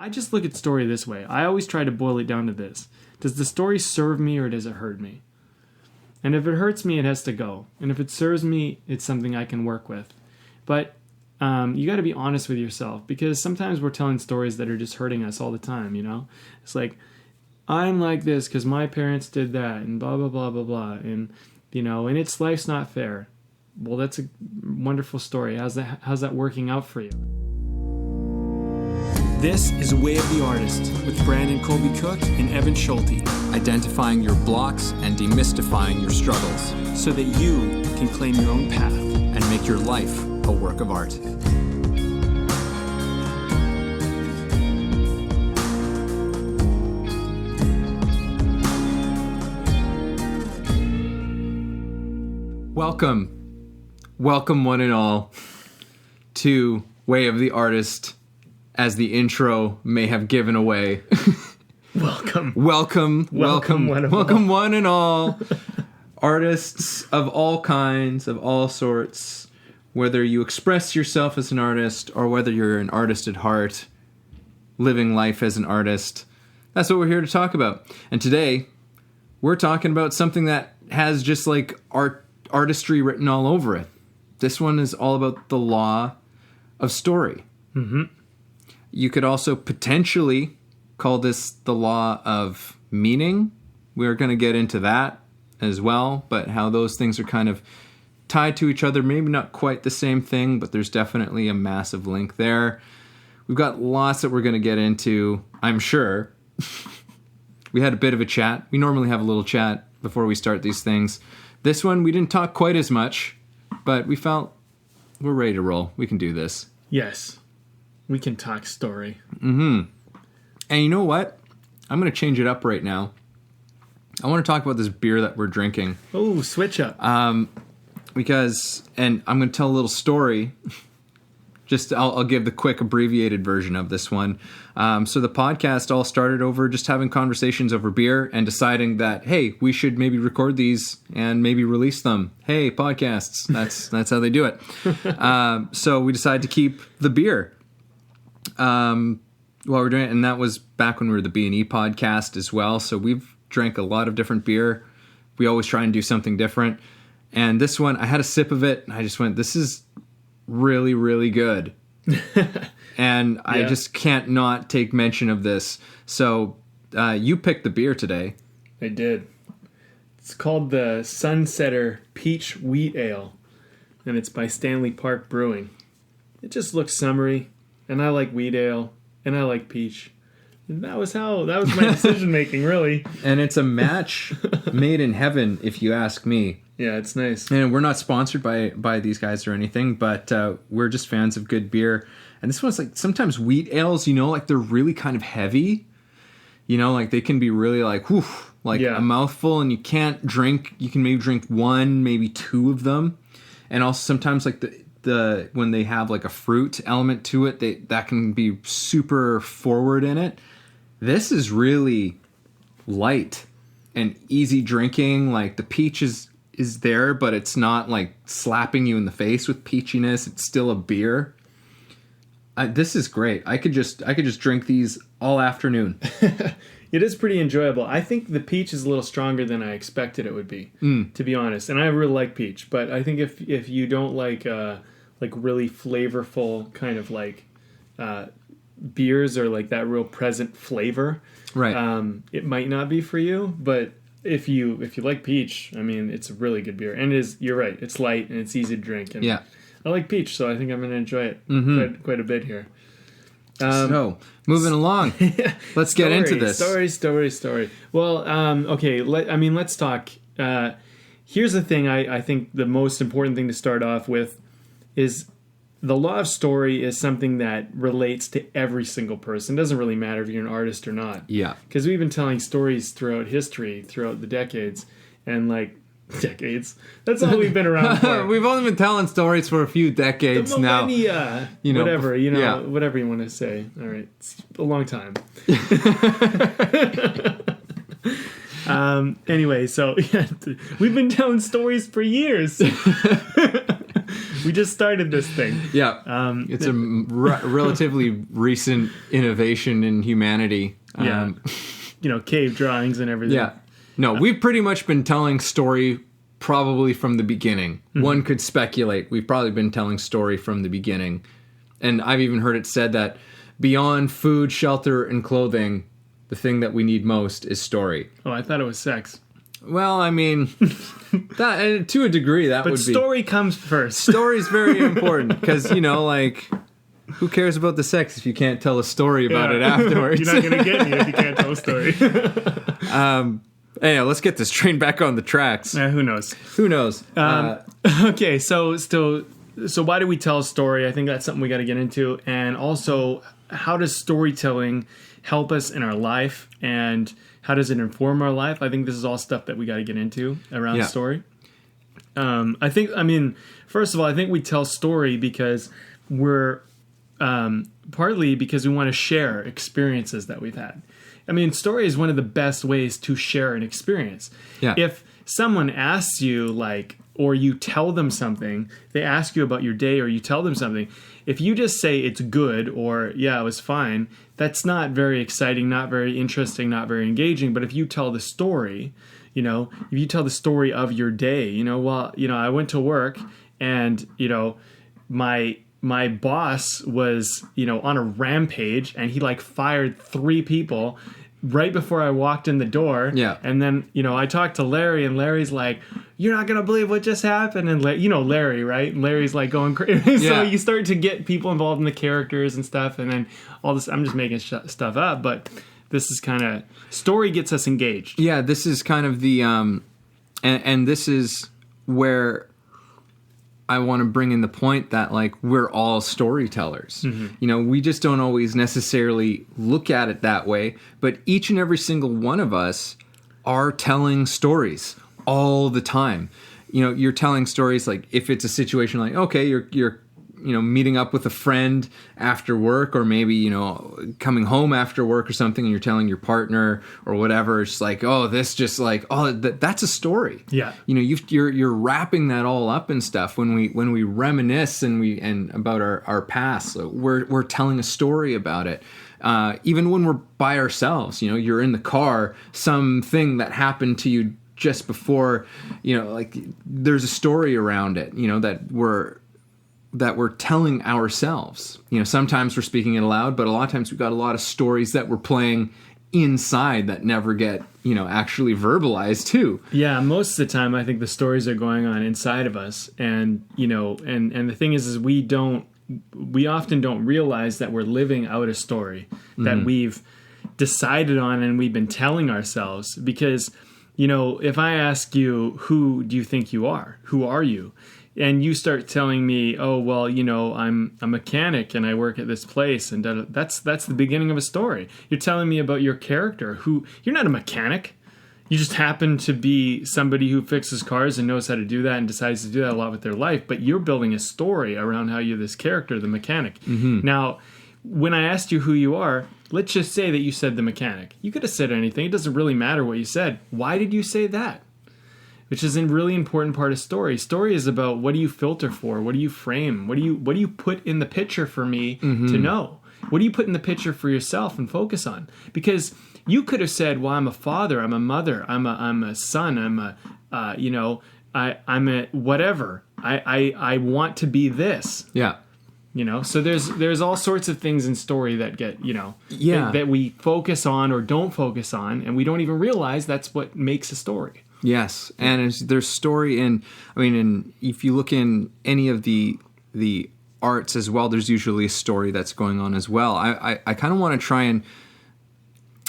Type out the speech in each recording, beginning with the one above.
I just look at story this way. I always try to boil it down to this. Does the story serve me or does it hurt me? And if it hurts me, it has to go. And if it serves me, it's something I can work with. But you got to be honest with yourself, because sometimes we're telling stories that are just hurting us all the time, you know? It's like, I'm like this because my parents did that and blah, blah, blah, blah, blah. And, you know, and it's life's not fair. Well, that's a wonderful story. How's that working out for you? This is Way of the Artist with Brandon Colby Cook and Evan Schulte. Identifying your blocks and demystifying your struggles so that you can claim your own path and make your life a work of art. Welcome one and all to Way of the Artist, as the intro may have given away. Welcome one and all. Artists of all kinds, of all sorts, whether you express yourself as an artist or whether you're an artist at heart, living life as an artist. That's what we're here to talk about. And today, we're talking about something that has just like artistry written all over it. This one is all about the law of story. Mm-hmm. You could also potentially call this the law of meaning. We're going to get into that as well, but how those things are kind of tied to each other. Maybe not quite the same thing, but there's definitely a massive link there. We've got lots that we're going to get into, I'm sure. We had a bit of a chat. We normally have a little chat before we start these things. This one, we didn't talk quite as much, but we felt we're ready to roll. We can do this. Yes. We can talk story. Mm-hmm. And you know what? I'm going to change it up right now. I want to talk about this beer that we're drinking. Oh, switch up. Because, and I'm going to tell a little story. I'll give the quick abbreviated version of this one. So the podcast all started over just having conversations over beer and deciding that, hey, we should maybe record these and maybe release them. Hey, podcasts. That's how they do it. So we decided to keep the beer while we're doing it. And that was back when we were the B&E podcast as well. So we've drank a lot of different beer. We always try and do something different. And this one, I had a sip of it and I just went, this is really, really good. And I just can't not take mention of this. So you picked the beer today. I did. It's called the Sunsetter Peach Wheat Ale, and it's by Stanley Park Brewing. It just looks summery, and I like wheat ale, and I like peach. And that was my decision making, really. And it's a match made in heaven, if you ask me. Yeah, it's nice. And we're not sponsored by these guys or anything, but we're just fans of good beer. And this one's like, sometimes wheat ales, you know, like they're really kind of heavy. You know, like they can be really like, whew, like a mouthful, and you can't drink. You can maybe drink one, maybe two of them. And also sometimes like the when they have like a fruit element to it, that can be super forward in it. This is really light and easy drinking. Like the peach is there, but it's not like slapping you in the face with peachiness. It's still a beer. This is great. I could just drink these all afternoon. It is pretty enjoyable. I think the peach is a little stronger than I expected it would be, to be honest. And I really like peach, but I think if you don't like really flavorful kind of like beers or like that real present flavor, right? It might not be for you, but if you like peach, I mean, it's a really good beer. And you're right, it's light and it's easy to drink. And yeah. I like peach, so I think I'm going to enjoy it quite a bit here. So, moving along, let's get into this. Story. Well, okay, let's talk. Here's the thing I think the most important thing to start off with is the law of story is something that relates to every single person. It doesn't really matter if you're an artist or not. Yeah. Because we've been telling stories throughout history, throughout the decades, and like, decades. That's all we've been around for. We've only been telling stories for a few decades now. You know, whatever you want to say. All right, it's a long time. Anyway, so we've been telling stories for years. We just started this thing. Yeah. It's a relatively recent innovation in humanity. Cave drawings and everything. Yeah. No, we've pretty much been telling story probably from the beginning. Mm-hmm. One could speculate we've probably been telling story from the beginning. And I've even heard it said that beyond food, shelter, and clothing, the thing that we need most is story. Oh, I thought it was sex. Well, I mean, that to a degree, that would be... But story comes first. Story's very important, because, who cares about the sex if you can't tell a story about it afterwards? You're not going to get any if you can't tell a story. Anyhow, let's get this train back on the tracks. Who knows? Who knows? Okay, so why do we tell a story? I think that's something we got to get into. And also, how does storytelling help us in our life, and how does it inform our life? I think this is all stuff that we got to get into around story. First of all, I think we tell story because we're partly because we want to share experiences that we've had. I mean, story is one of the best ways to share an experience. Yeah. If someone asks you, or you tell them something, they ask you about your day, or you tell them something, if you just say it's good, or yeah, it was fine, that's not very exciting, not very interesting, not very engaging. But if you tell the story, if you tell the story of your day, I went to work and, my boss was, on a rampage, and he fired 3 people right before I walked in the door. Yeah. And then, I talked to Larry, and Larry's like, "You're not going to believe what just happened." And Larry, right? And Larry's going crazy. So you start to get people involved in the characters and stuff. And then all this, I'm just making stuff up, but this is kind of, story gets us engaged. Yeah. This is kind of the, and this is where I want to bring in the point that we're all storytellers. Mm-hmm. We just don't always necessarily look at it that way, but each and every single one of us are telling stories all the time. You're telling stories if it's a situation okay, you're meeting up with a friend after work, or maybe, coming home after work or something, and you're telling your partner or whatever. It's that's a story. Yeah. You're wrapping that all up and stuff. When we reminisce and about our past, we're telling a story about it. Even when we're by ourselves, you're in the car, something that happened to you just before, there's a story around it, that we're telling ourselves. Sometimes we're speaking it aloud, but a lot of times we've got a lot of stories that we're playing inside that never get, actually verbalized too. Yeah, most of the time I think the stories are going on inside of us. And, and the thing is we often don't realize that we're living out a story that we've decided on and we've been telling ourselves. Because, if I ask you, who do you think you are? Who are you? And you start telling me, oh, well, I'm a mechanic and I work at this place, and that's the beginning of a story. You're telling me about your character. You're not a mechanic. You just happen to be somebody who fixes cars and knows how to do that and decides to do that a lot with their life. But you're building a story around how you're this character, the mechanic. Mm-hmm. Now, when I asked you who you are, let's just say that you said the mechanic. You could have said anything. It doesn't really matter what you said. Why did you say that? Which is a really important part of story. Story is about, what do you filter for? What do you frame? What do you put in the picture for me to know? What do you put in the picture for yourself and focus on? Because you could have said, well, I'm a father, I'm a mother, I'm a son, I'm a whatever. I want to be this. Yeah. So there's all sorts of things in story that get, that we focus on or don't focus on, and we don't even realize that's what makes a story. Yes, and there's story in, and if you look in any of the arts as well, there's usually a story that's going on as well. I kind of want to try and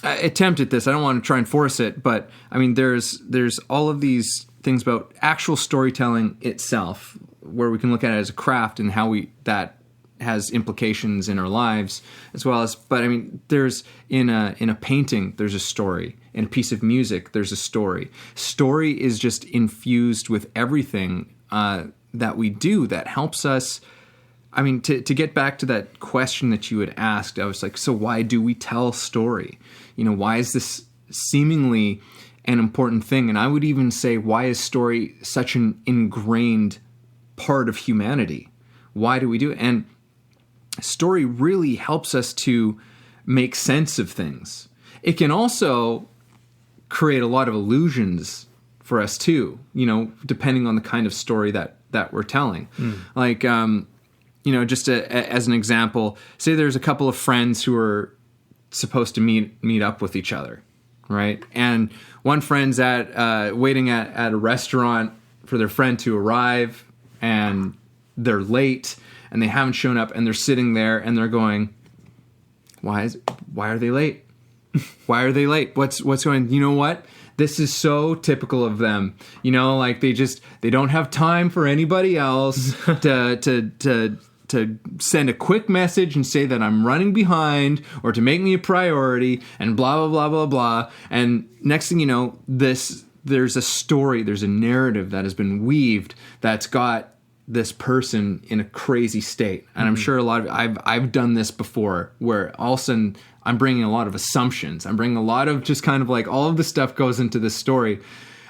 attempt at this. I don't want to try and force it, but there's all of these things about actual storytelling itself, where we can look at it as a craft and how that has implications in our lives as well as. But there's in a painting, there's a story. In a piece of music, there's a story. Story is just infused with everything that we do that helps us. To get back to that question that you had asked, I was like, so why do we tell story? Why is this seemingly an important thing? And I would even say, why is story such an ingrained part of humanity? Why do we do it? And story really helps us to make sense of things. It can also create a lot of illusions for us too, depending on the kind of story that we're telling. Like, just as an example, say there's a couple of friends who are supposed to meet up with each other, right? And one friend's waiting at a restaurant for their friend to arrive, and they're late, and they haven't shown up, and they're sitting there, and they're going, why are they late? Why are they late? What's going on? You know what? This is so typical of them. Like they don't have time for anybody else to send a quick message and say that I'm running behind, or to make me a priority, and blah, blah, blah, blah, blah. And next thing you know, there's a story, there's a narrative that has been weaved that's got this person in a crazy state. And I'm sure I've done this before, where all of a sudden I'm bringing a lot of assumptions. I'm bringing a lot of just kind of like all of the stuff goes into this story.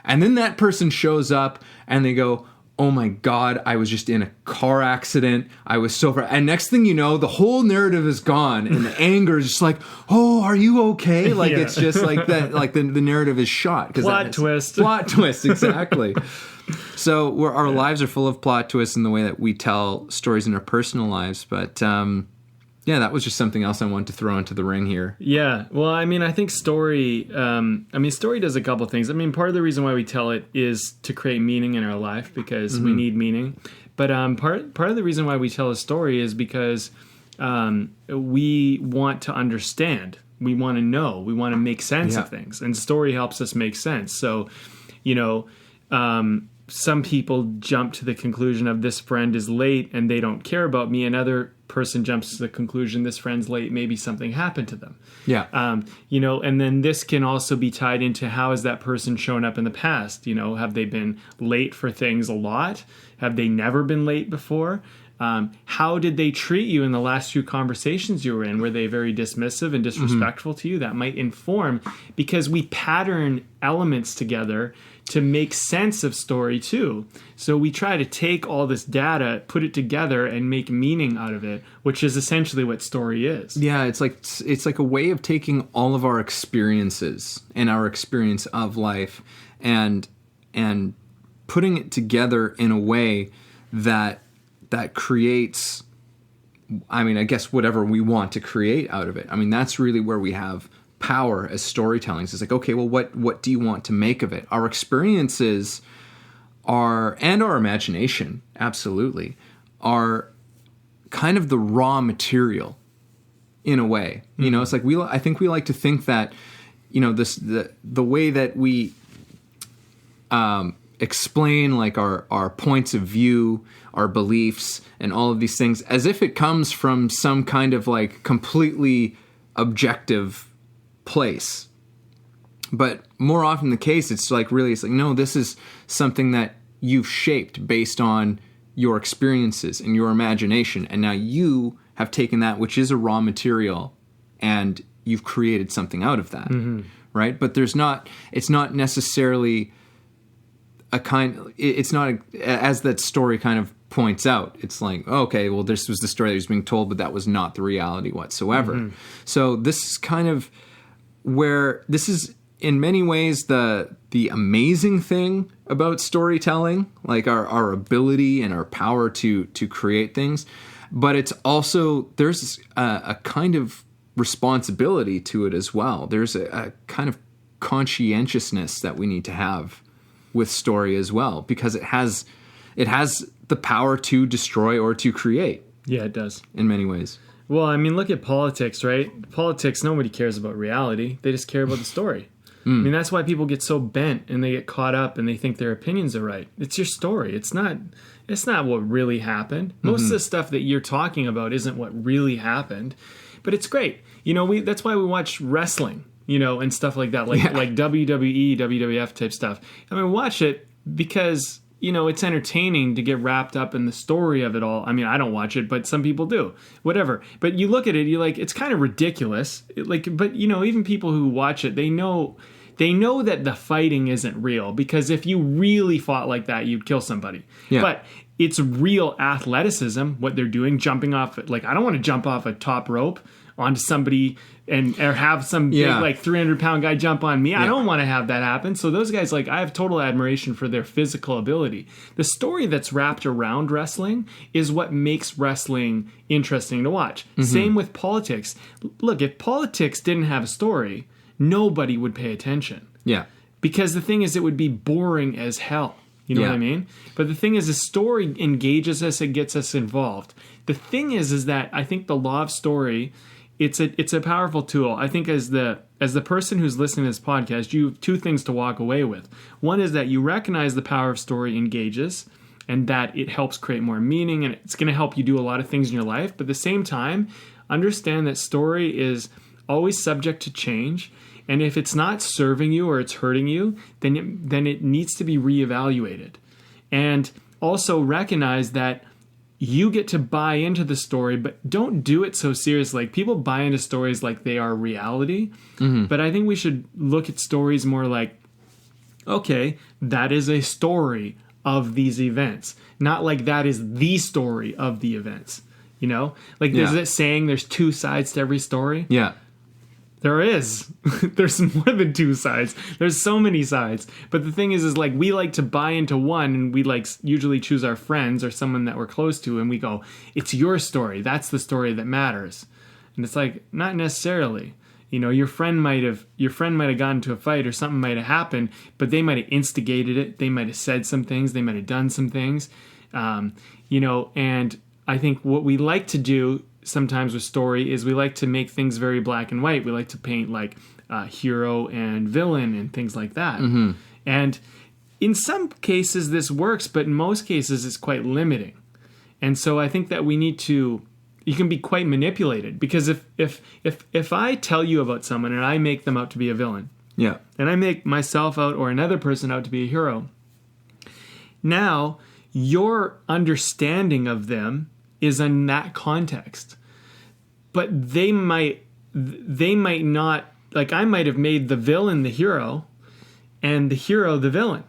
And then that person shows up and they go, oh my God, I was just in a car accident. I was so far. And next thing you know, the whole narrative is gone. And the anger is just like, oh, are you okay? Like, it's just like that. Like the narrative is shot. Plot twist. Plot twist, exactly. So our lives are full of plot twists in the way that we tell stories in our personal lives. But that was just something else I wanted to throw into the ring here. Yeah. Well, I mean, I think story does a couple things. I mean, part of the reason why we tell it is to create meaning in our life, because we need meaning. But part of the reason why we tell a story is because we want to understand. We want to know. We want to make sense of things. And story helps us make sense. So, some people jump to the conclusion of this friend is late and they don't care about me. Another person jumps to the conclusion this friend's late, maybe something happened to them. Yeah. And then this can also be tied into how has that person shown up in the past? Have they been late for things a lot? Have they never been late before? How did they treat you in the last few conversations you were in? Were they very dismissive and disrespectful to you? That might inform, because we pattern elements together to make sense of story too. So we try to take all this data, put it together, and make meaning out of it, which is essentially what story is. Yeah, it's like a way of taking all of our experiences and our experience of life and putting it together in a way that creates, I guess, whatever we want to create out of it. That's really where we have power as storytelling. It's like, okay, well, what do you want to make of it? Our experiences and our imagination, absolutely, are kind of the raw material in a way. It's like I think we like to think that, the way that we explain like our points of view, our beliefs, and all of these things as if it comes from some kind of like completely objective place. But more often the case, it's like no, this is something that you've shaped based on your experiences and your imagination, and now you have taken that, which is a raw material, and you've created something out of that, right? But it's not necessarily it's not as that story kind of points out. It's like, okay, well, this was the story that was being told, but that was not the reality whatsoever. So this is kind of where this is in many ways the amazing thing about storytelling, like our ability and our power to create things. But it's also, there's a kind of responsibility to it as well. There's a kind of conscientiousness that we need to have with story as well, because it has the power to destroy or to create. Yeah, it does. In many ways. Well, I mean, look at politics, right? Politics, nobody cares about reality. They just care about the story. I mean, that's why people get so bent and they get caught up and they think their opinions are right. It's your story. It's not what really happened. Most of the stuff that you're talking about isn't what really happened, but it's great. That's why we watch wrestling, and stuff like that, like WWE, WWF type stuff. I mean, watch it because, it's entertaining to get wrapped up in the story of it all. I mean, I don't watch it, but some people do. Whatever. But you look at it, you're like, it's kind of ridiculous. But even people who watch it, they know They know that the fighting isn't real, because if you really fought like that, you'd kill somebody. Yeah. But it's real athleticism, what they're doing, jumping off. Like, I don't want to jump off a top rope onto somebody or have some big, like, 300-pound guy jump on me. I don't want to have that happen. So those guys, like, I have total admiration for their physical ability. The story that's wrapped around wrestling is what makes wrestling interesting to watch. Same with politics. Look, if politics didn't have a story, nobody would pay attention. Yeah. Because the thing is, it would be boring as hell. You know what I mean? But the thing is, the story engages us, it gets us involved. The thing is that I think the law of story, it's a powerful tool. I think as the person who's listening to this podcast, you have two things to walk away with. One is that you recognize the power of story engages, and that it helps create more meaning, and it's going to help you do a lot of things in your life. But at the same time, understand that story is always subject to change. And if it's not serving you or it's hurting you, then it needs to be reevaluated. And also recognize that you get to buy into the story, but don't do it so seriously. Like, people buy into stories like they are reality. But I think we should look at stories more like, okay, that is a story of these events. Not like that is the story of the events. You know? Like, there's that saying, there's two sides to every story. Yeah. There is. There's more than two sides. There's so many sides. But the thing is like, we like to buy into one, and we like usually choose our friends or someone that we're close to, and we go, it's your story. That's the story that matters. And it's like, not necessarily. You know, your friend might have gotten into a fight, or something might have happened, but they might have instigated it. They might have said some things. They might have done some things. You know, and I think what we like to do sometimes with story is we like to make things very black and white. We like to paint like hero and villain and things like that. And in some cases this works, but in most cases it's quite limiting. And so I think that you can be quite manipulated, because if I tell you about someone and I make them out to be a villain, and I make myself out or another person out to be a hero, now your understanding of them is in that context. But they might not, like, I might have made the villain the hero and the hero the villain.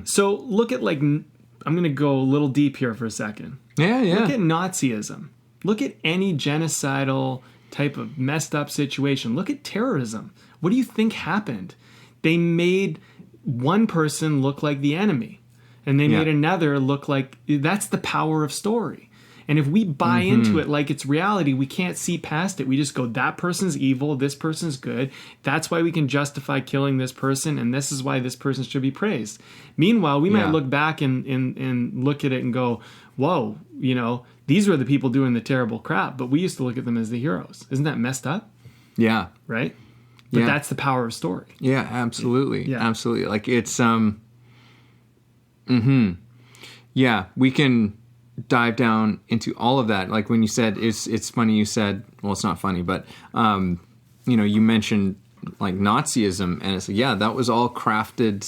So look at, like, I'm going to go a little deep here for a second. Look at Nazism. Look at any genocidal type of messed up situation. Look at terrorism. What do you think happened? They made one person look like the enemy, and they made another look like... That's the power of story. And if we buy into it like it's reality, we can't see past it. We just go, that person's evil, this person's good. That's why we can justify killing this person, and this is why this person should be praised. Meanwhile, we might look back and look at it and go, whoa, you know, these were the people doing the terrible crap, but we used to look at them as the heroes. Isn't that messed up? Yeah. Right? But that's the power of story. Yeah, absolutely. Yeah. Absolutely. Like, it's... Yeah, we can dive down into all of that. Like, when you said, it's funny you said, well, it's not funny, but you know, you mentioned like Nazism, and it's like, yeah, that was all crafted.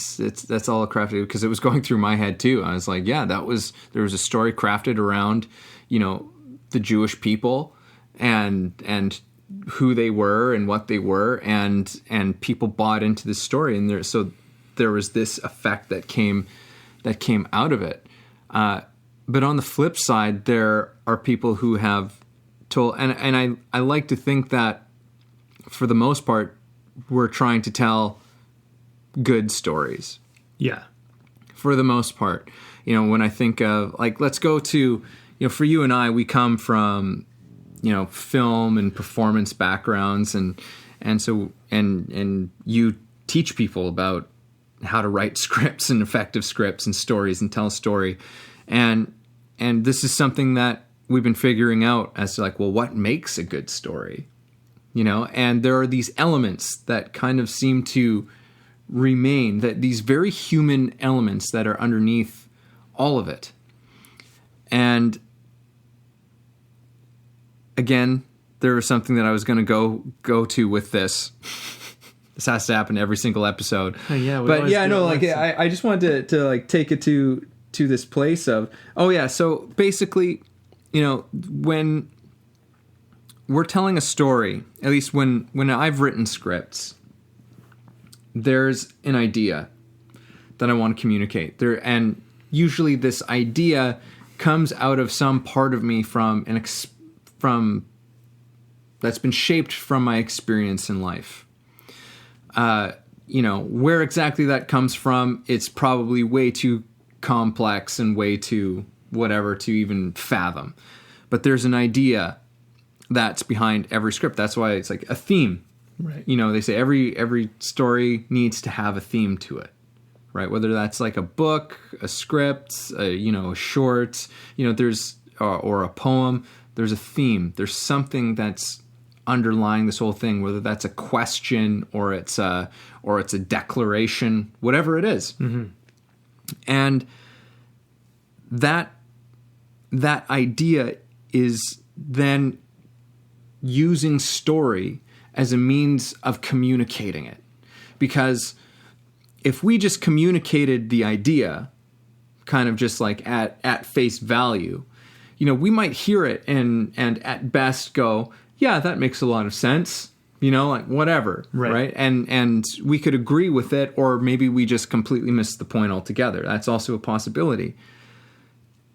That's all crafted, because it was going through my head too. I was like, yeah, there was a story crafted around, you know, the Jewish people and who they were and what they were, and people bought into this story, and there was this effect that came out of it. But on the flip side, there are people who have told, and I like to think that for the most part, we're trying to tell good stories. Yeah. For the most part. You know, when I think of, like, let's go to, you know, for you and I, we come from, you know, film and performance backgrounds, and so you teach people about how to write scripts and effective scripts and stories and tell a story. And this is something that we've been figuring out as to, like, well, what makes a good story? You know, and there are these elements that kind of seem to remain, that these very human elements that are underneath all of it. And again, there was something that I was going to go to with this. This has to happen every single episode. Yeah, but yeah, no, like, I just wanted to like take it to this place of, oh yeah, so basically, you know, when we're telling a story, at least when I've written scripts, there's an idea that I want to communicate there, and usually this idea comes out of some part of me from that's been shaped from my experience in life. Where exactly that comes from, it's probably way too complex and way too whatever to even fathom. But there's an idea that's behind every script. That's why it's like a theme. Right. They say every story needs to have a theme to it, right? Whether that's like a book, a script, a short, there's or a poem. There's a theme. There's something that's underlying this whole thing, whether that's a question or it's a declaration, whatever it is. Mm-hmm. And that idea is then using story as a means of communicating it. Because if we just communicated the idea kind of just like at face value, we might hear it and at best go, yeah, that makes a lot of sense, like whatever, right? And we could agree with it, or maybe we just completely missed the point altogether. That's also a possibility.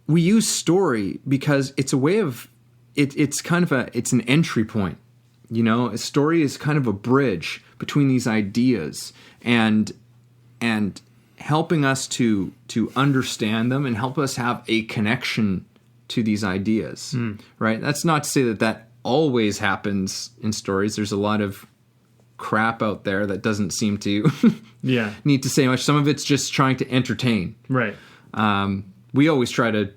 We use story because it's a way of, it's kind of it's an entry point. A story is kind of a bridge between these ideas and helping us to understand them and help us have a connection to these ideas, right? That's not to say that always happens in stories. There's a lot of crap out there that doesn't seem to need to say much. Some of it's just trying to entertain. Right. We always try to,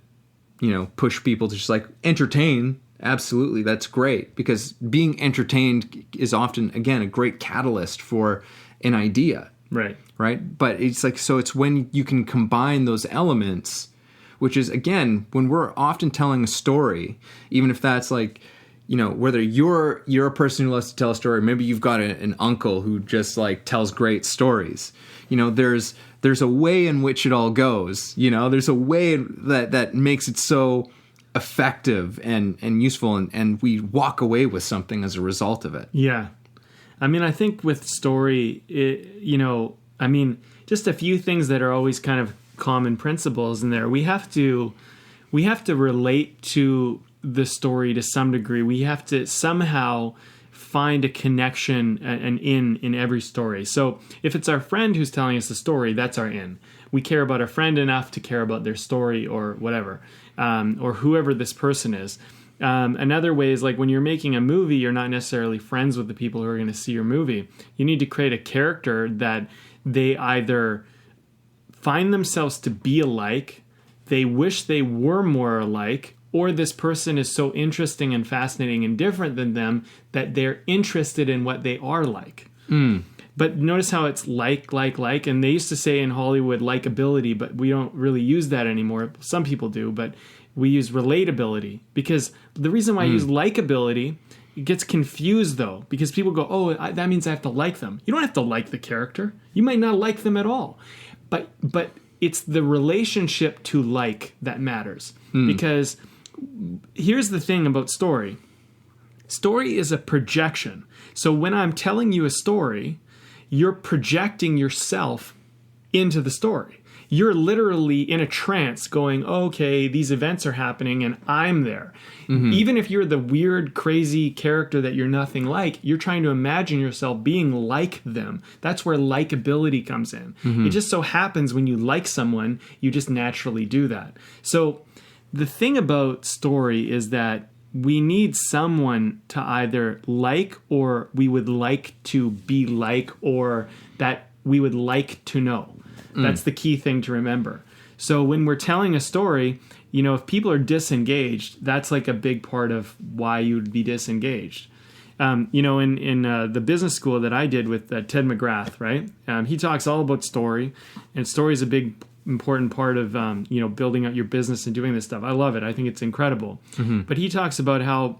push people to just like entertain. Absolutely. That's great, because being entertained is often, again, a great catalyst for an idea. Right. Right. But it's like, so it's when you can combine those elements, which is, again, when we're often telling a story, even if that's like, whether you're a person who loves to tell a story, maybe you've got an uncle who just like tells great stories. There's a way in which it all goes. There's a way that makes it so effective and useful, and we walk away with something as a result of it. Yeah. I mean, I think with story, just a few things that are always kind of common principles in there. We have to relate to the story to some degree. We have to somehow find a connection and in every story. So if it's our friend who's telling us the story, that's our in. We care about our friend enough to care about their story or whatever, or whoever this person is. Another way is like when you're making a movie, you're not necessarily friends with the people who are going to see your movie. You need to create a character that they either find themselves to be alike, they wish they were more alike, or this person is so interesting and fascinating and different than them that they're interested in what they are like. But notice how it's like, and they used to say in Hollywood likability, but we don't really use that anymore. Some people do, but we use relatability, because the reason why I use likability, it gets confused though, because people go, oh, that means I have to like them. You don't have to like the character. You might not like them at all. But it's the relationship to like that matters. Because here's the thing about story. Story is a projection. So when I'm telling you a story, you're projecting yourself into the story. You're literally in a trance going, okay, these events are happening and I'm there. Even if you're the weird, crazy character that you're nothing like, you're trying to imagine yourself being like them. That's where likability comes in. It just so happens when you like someone, you just naturally do that. So the thing about story is that we need someone to either like, or we would like to be like, or that we would like to know. That's the key thing to remember. So when we're telling a story, if people are disengaged, that's like a big part of why you would be disengaged. In the business school that I did with Ted McGrath, right? He talks all about story, and story is a big important part of building out your business and doing this stuff. I love it. I think it's incredible. But he talks about how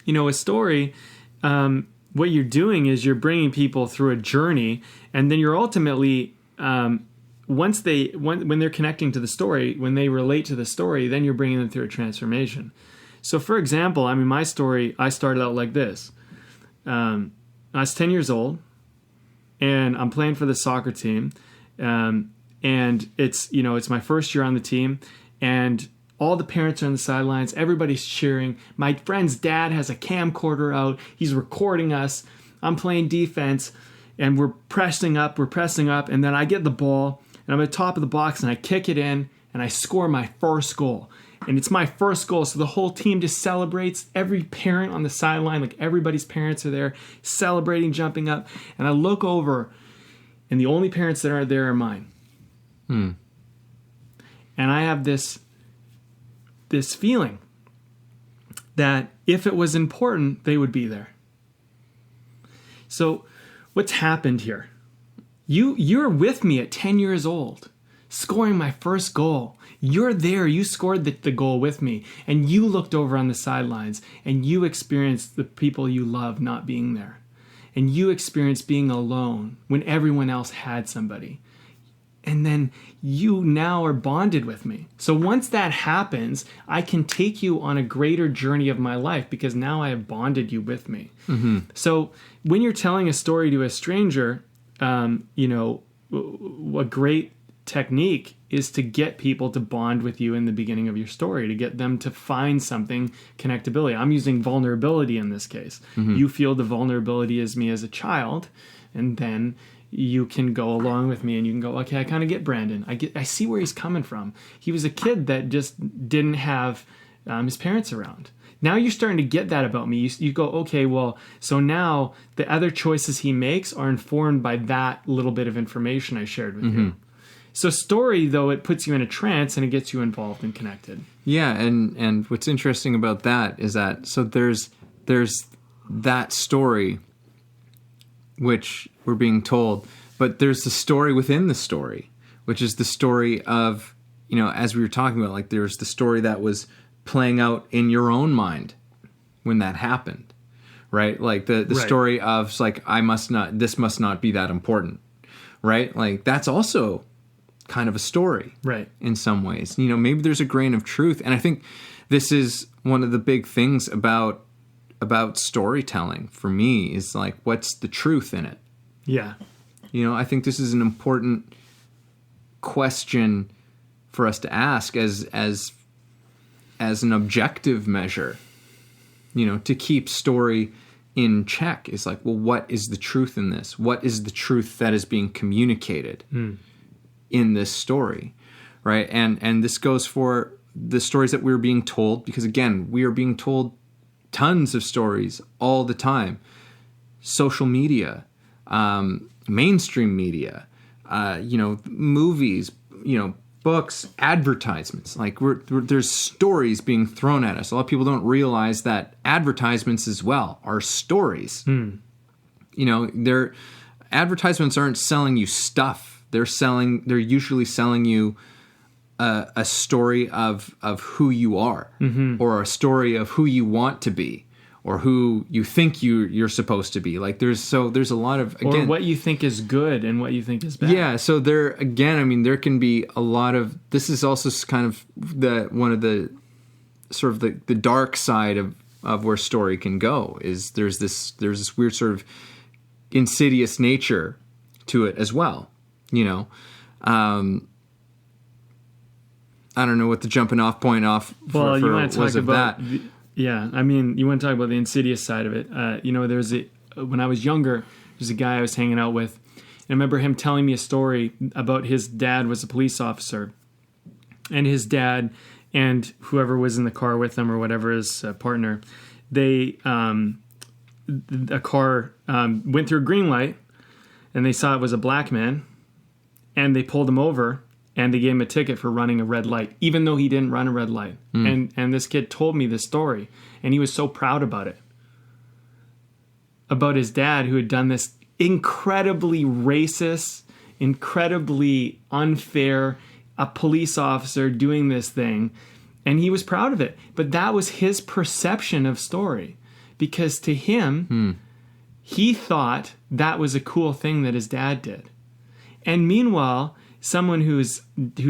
a story, what you're doing is you're bringing people through a journey, and then you're ultimately when they're connecting to the story, when they relate to the story, then you're bringing them through a transformation. So for example, my story, I started out like this. I was 10 years old. and I'm playing for the soccer team. And it's my first year on the team, and all the parents are on the sidelines. Everybody's cheering. My friend's dad has a camcorder out. He's recording us. I'm playing defense, and we're pressing up. And then I get the ball, and I'm at the top of the box, and I kick it in, and I score my first goal. And it's my first goal, so the whole team just celebrates. Every parent on the sideline, like everybody's parents are there, celebrating, jumping up. And I look over, and the only parents that are there are mine. And I have this feeling that if it was important, they would be there. So what's happened here? You're with me at 10 years old, scoring my first goal. You're there. You scored the goal with me, and you looked over on the sidelines, and you experienced the people you love not being there. And you experienced being alone when everyone else had somebody. And then you now are bonded with me. So once that happens, I can take you on a greater journey of my life because now I have bonded you with me. Mm-hmm. So when you're telling a story to a stranger, a great technique is to get people to bond with you in the beginning of your story, to get them to find something, connectability. I'm using vulnerability in this case. Mm-hmm. You feel the vulnerability as me as a child, and then you can go along with me and you can go, okay, I kind of get Brandon. I see where he's coming from. He was a kid that just didn't have his parents around. Now you're starting to get that about me. You go, okay, well, so now the other choices he makes are informed by that little bit of information I shared with you. So story, though, it puts you in a trance and it gets you involved and connected. Yeah, and what's interesting about that is that, so there's that story which we're being told, but there's the story within the story, which is the story of, as we were talking about, like there's the story that was playing out in your own mind when that happened, right? Like the right. story of like, this must not be that important, right? Like that's also kind of a story, right? In some ways, maybe there's a grain of truth. And I think this is one of the big things about storytelling for me is like, what's the truth in it? Yeah. I think this is an important question for us to ask as an objective measure, to keep story in check. Is like, well, what is the truth in this? What is the truth that is being communicated in this story, right? And this goes for the stories that we're being told, because again, we are being told tons of stories all the time. Social media, mainstream media, movies, books, advertisements. Like there's stories being thrown at us. A lot of people don't realize that advertisements as well are stories. Advertisements aren't selling you stuff. They're usually selling you a story of who you are, or a story of who you want to be, or who you think you're supposed to be. Like there's a lot of, again, or what you think is good and what you think is bad. Yeah. So there can be a lot of, this is also kind of one of the sort of the dark side of where story can go, is there's this weird sort of insidious nature to it as well. I don't know what the jumping off point for you want to talk about that. You want to talk about the insidious side of it. When I was younger, there's a guy I was hanging out with, and I remember him telling me a story about his dad was a police officer, and his dad and whoever was in the car with him or whatever, his partner, a car went through a green light, and they saw it was a black man, and they pulled him over. And they gave him a ticket for running a red light, even though he didn't run a red light. And this kid told me this story, and he was so proud about it. About his dad, who had done this incredibly racist, incredibly unfair, a police officer doing this thing, and he was proud of it. But that was his perception of story, because to him, he thought that was a cool thing that his dad did. And meanwhile, someone who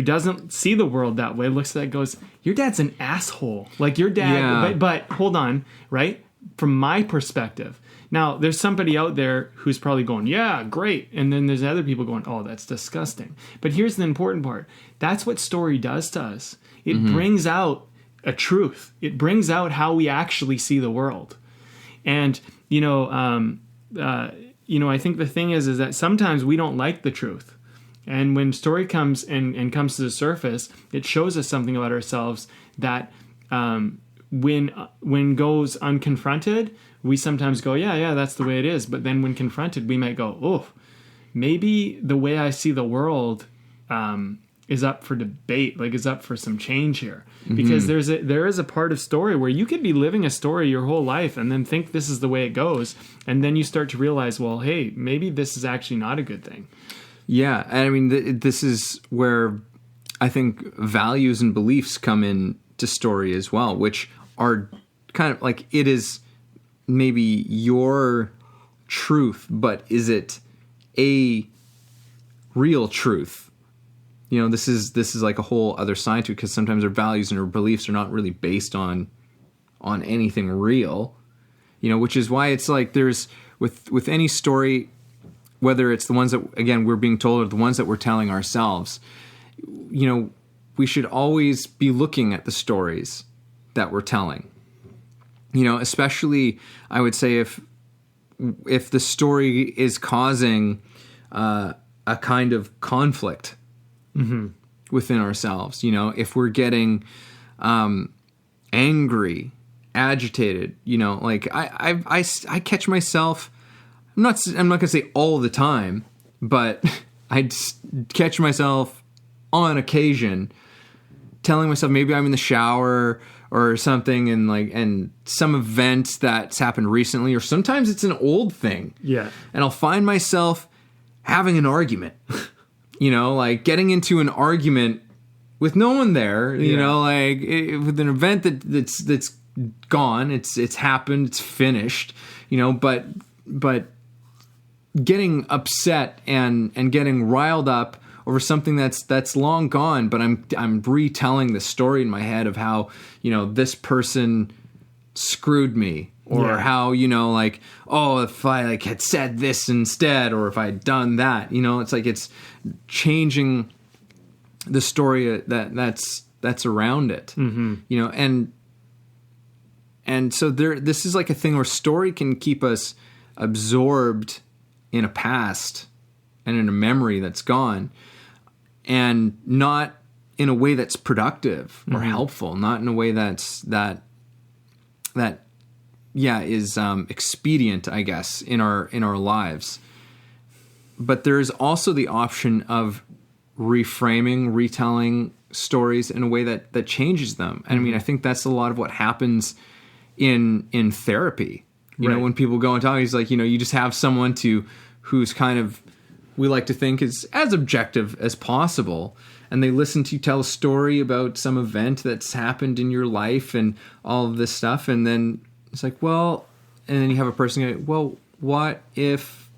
doesn't see the world that way looks at that and goes, your dad's an asshole. Like your dad, but hold on, right? from my perspective. Now, there's somebody out there who's probably going, yeah, great. And then there's other people going, oh, that's disgusting. But here's the important part. That's what story does to us. It brings out a truth. It brings out how we actually see the world. And, I think the thing is that sometimes we don't like the truth. And when story comes and comes to the surface, it shows us something about ourselves that when goes unconfronted, we sometimes go, yeah, that's the way it is. But then when confronted, we might go, oh, maybe the way I see the world is up for debate, like is up for some change here. Because there is a part of story where you could be living a story your whole life and then think this is the way it goes. And then you start to realize, well, hey, maybe this is actually not a good thing. Yeah. And I mean, this is where I think values and beliefs come into story as well, which are kind of like, it is maybe your truth, but is it a real truth? This is like a whole other side to it, because sometimes our values and our beliefs are not really based on anything real, which is why it's like there's with any story, whether it's the ones that, again, we're being told or the ones that we're telling ourselves, we should always be looking at the stories that we're telling. Especially I would say if the story is causing a kind of conflict within ourselves, if we're getting angry, agitated, like I catch myself. I'm not going to say all the time, but I catch myself on occasion telling myself, maybe I'm in the shower or something, and some event that's happened recently, or sometimes it's an old thing. Yeah. And I'll find myself having an argument, like getting into an argument with no one there, with an event that's gone, it's happened, it's finished, but getting upset and getting riled up over something that's long gone, but I'm retelling the story in my head of how, this person screwed me, or how, if I had said this instead, or if I had done that, it's like it's changing the story that's around it, and so this is like a thing where story can keep us absorbed in a past and in a memory that's gone, and not in a way that's productive or helpful, not in a way that is expedient, I guess, in our lives. But there is also the option of reframing, retelling stories in a way that changes them. And I mean, I think that's a lot of what happens in therapy. You know, when people go and talk, he's like, you just have someone who's kind of, we like to think is as objective as possible, and they listen to you tell a story about some event that's happened in your life and all of this stuff, and then it's like, well, and then you have a person go, well, what if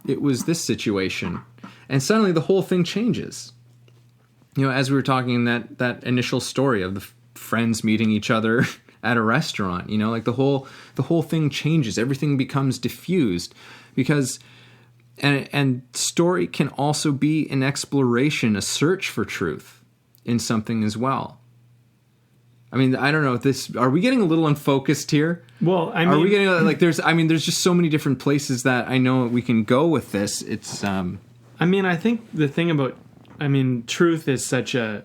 it was this situation? And suddenly the whole thing changes. As we were talking in that initial story of the friends meeting each other at a restaurant, like the whole thing changes. Everything becomes diffused because, and story can also be an exploration, a search for truth in something as well. I mean, I don't know, are we getting a little unfocused here? Well, I mean, are we getting there's just so many different places that I know we can go with this. It's, I mean, I think the thing about, truth is such a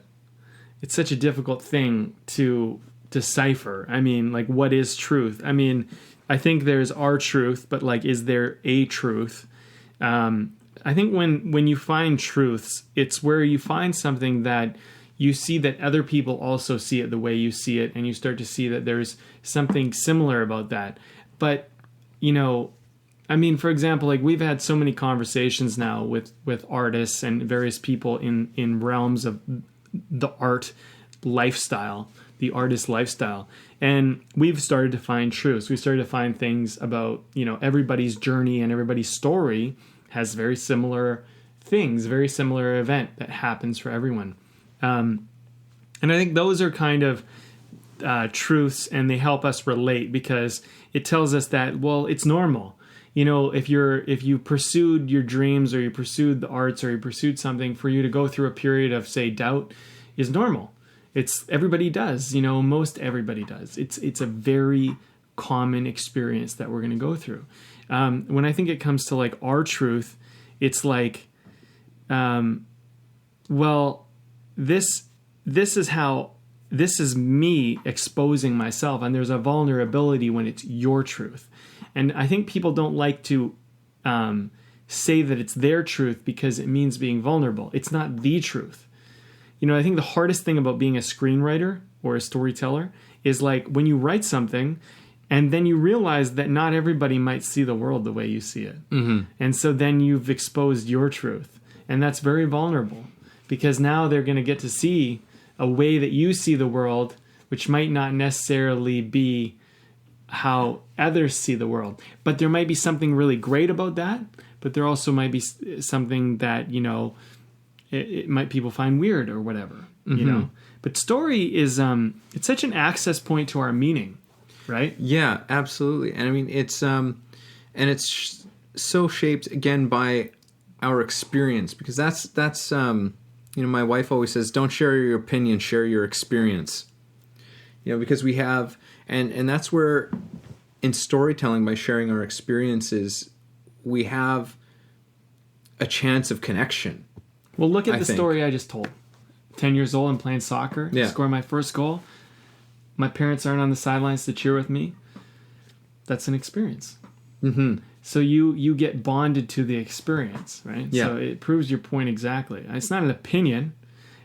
difficult thing to decipher. I mean, like, what is truth? I mean, I think there's our truth, but like, is there a truth? I think when you find truths, it's where you find something that you see that other people also see it the way you see it, and you start to see that there's something similar about that. But, for example, like, we've had so many conversations now with artists and various people in realms of the art lifestyle, the artist lifestyle. And we've started to find truths. We started to find things about, everybody's journey and everybody's story has very similar things, very similar event that happens for everyone. And I think those are kind of truths, and they help us relate because it tells us that, well, it's normal. You know, if you pursued your dreams, or you pursued the arts, or you pursued something, for you to go through a period of, say, doubt is normal. Everybody does, you know, most everybody does. It's a very common experience that we're going to go through. When I think it comes to like our truth, it's like, well, this is me exposing myself, and there's a vulnerability when it's your truth. And I think people don't like to say that it's their truth because it means being vulnerable. It's not the truth. You know, I think the hardest thing about being a screenwriter or a storyteller is like when you write something and then you realize that not everybody might see the world the way you see it. Mm-hmm. And so then you've exposed your truth. And that's very vulnerable because now they're going to get to see a way that you see the world, which might not necessarily be how others see the world. But there might be something really great about that, but there also might be something that, you know, it might people find weird or whatever, you know. But story is it's such an access point to our meaning, right? Yeah, absolutely. And I mean, it's so shaped again by our experience, because that's you know, my wife always says, don't share your opinion, share your experience. You know, because we have, and that's where in storytelling, by sharing our experiences, we have a chance of connection. Well, look at the story I just told. 10 years old and playing soccer, scoring my first goal. My parents aren't on the sidelines to cheer with me. That's an experience. Mm-hmm. So you get bonded to the experience, right? Yeah. So it proves your point exactly. It's not an opinion.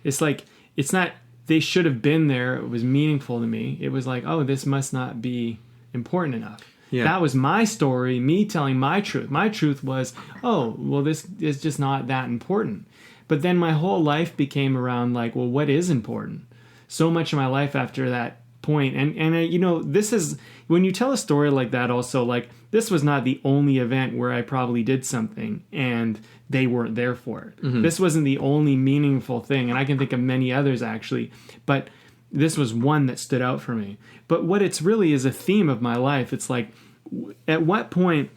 It's like, it's not, they should have been there. It was meaningful to me. It was like, oh, this must not be important enough. Yeah. That was my story, me telling my truth. My truth was, oh, well, this is just not that important. But then my whole life became around like, well, what is important? So much of my life after that point. And you know, this is, when you tell a story like that also, like, this was not the only event where I probably did something and they weren't there for it. Mm-hmm. This wasn't the only meaningful thing. And I can think of many others actually. But this was one that stood out for me. But what it's really is a theme of my life. It's like, at what point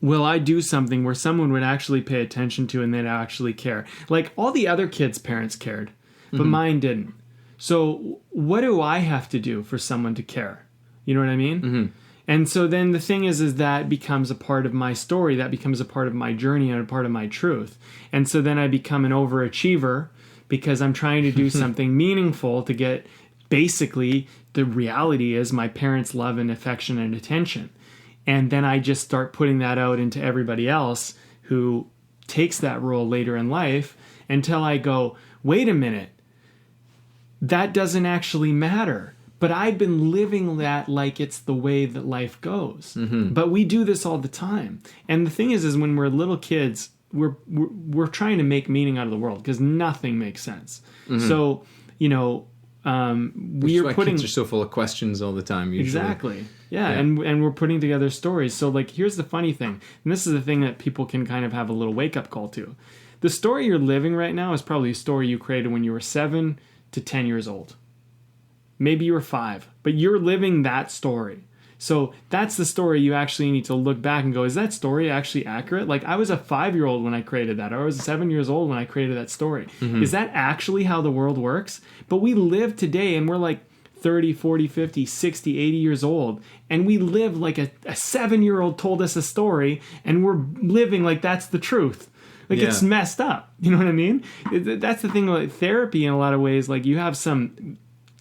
will I do something where someone would actually pay attention to and they'd actually care? Like, all the other kids' parents cared, but mine didn't. So what do I have to do for someone to care? You know what I mean? Mm-hmm. And so then the thing is that becomes a part of my story. That becomes a part of my journey and a part of my truth. And so then I become an overachiever because I'm trying to do something meaningful to get, basically, the reality is my parents' love and affection and attention. And then I just start putting that out into everybody else who takes that role later in life until I go, wait a minute, that doesn't actually matter. But I've been living that like it's the way that life goes. Mm-hmm. But we do this all the time. And the thing is when we're little kids, we're trying to make meaning out of the world because nothing makes sense. Mm-hmm. So, you know, we're putting, kids are so full of questions all the time. Usually. Exactly. Yeah. And we're putting together stories. So like, here's the funny thing. And this is the thing that people can kind of have a little wake up call to. The story you're living right now is probably a story you created when you were 7 to 10 years old. Maybe you were 5, but you're living that story. So that's the story you actually need to look back and go, is that story actually accurate? Like, I was a 5-year-old when I created that, or I was 7 years old when I created that story. Mm-hmm. Is that actually how the world works? But we live today and we're like 30, 40, 50, 60, 80 years old. And we live like a 7-year-old told us a story and we're living like that's the truth. Like, it's messed up. You know what I mean? That's the thing about therapy in a lot of ways. Like, you have some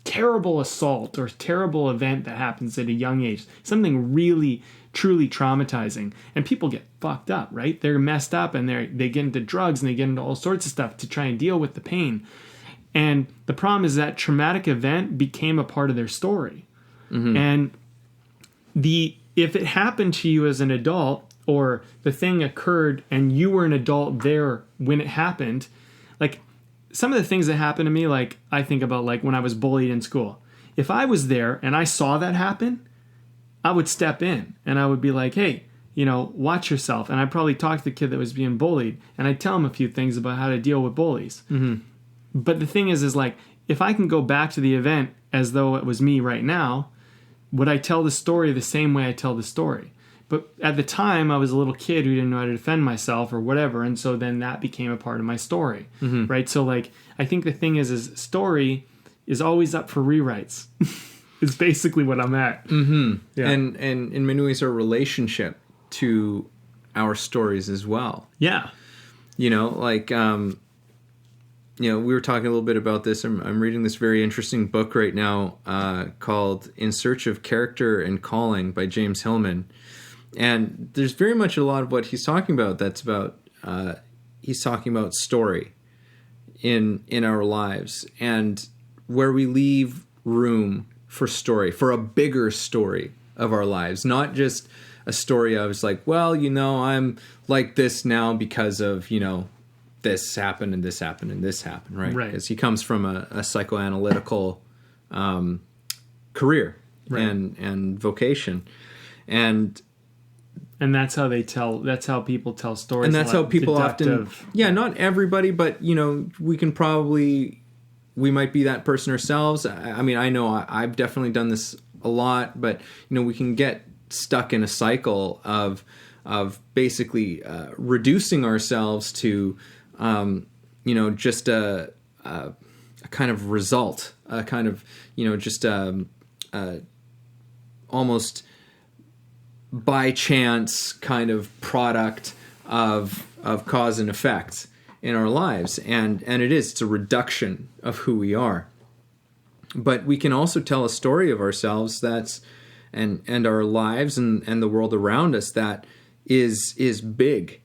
terrible assault or terrible event that happens at a young age, something really truly traumatizing, and people get fucked up, right? They're messed up and they get into drugs and they get into all sorts of stuff to try and deal with the pain. And the problem is that traumatic event became a part of their story. Mm-hmm. And if it happened to you as an adult, or the thing occurred and you were an adult there when it happened, like, some of the things that happened to me, like, I think about, like, when I was bullied in school. If I was there and I saw that happen, I would step in and I would be like, hey, you know, watch yourself. And I'd probably talk to the kid that was being bullied and I'd tell him a few things about how to deal with bullies. Mm-hmm. But the thing is like, if I can go back to the event as though it was me right now, would I tell the story the same way I tell the story? But at the time, I was a little kid who didn't know how to defend myself or whatever, and so then that became a part of my story, right? So, like, I think the thing is story is always up for rewrites. It's basically what I'm at. Yeah. And in many ways, our relationship to our stories as well. Yeah. You know, like, we were talking a little bit about this. I'm reading this very interesting book right now called In Search of Character and Calling by James Hillman. And there's very much a lot of what he's talking about that's about, he's talking about story in our lives and where we leave room for story, for a bigger story of our lives, not just a story of it's like, well, I'm like this now because of, this happened and this happened and this happened, right? Right. Because he comes from a psychoanalytical career and vocation. And that's how people tell stories. And that's how people often, not everybody, but, we might be that person ourselves. I mean, I know I've definitely done this a lot, but, we can get stuck in a cycle of basically reducing ourselves to, just a kind of result, a kind of, just almost by chance kind of product of cause and effect in our lives. And it's a reduction of who we are. But we can also tell a story of ourselves and our lives and the world around us that is big,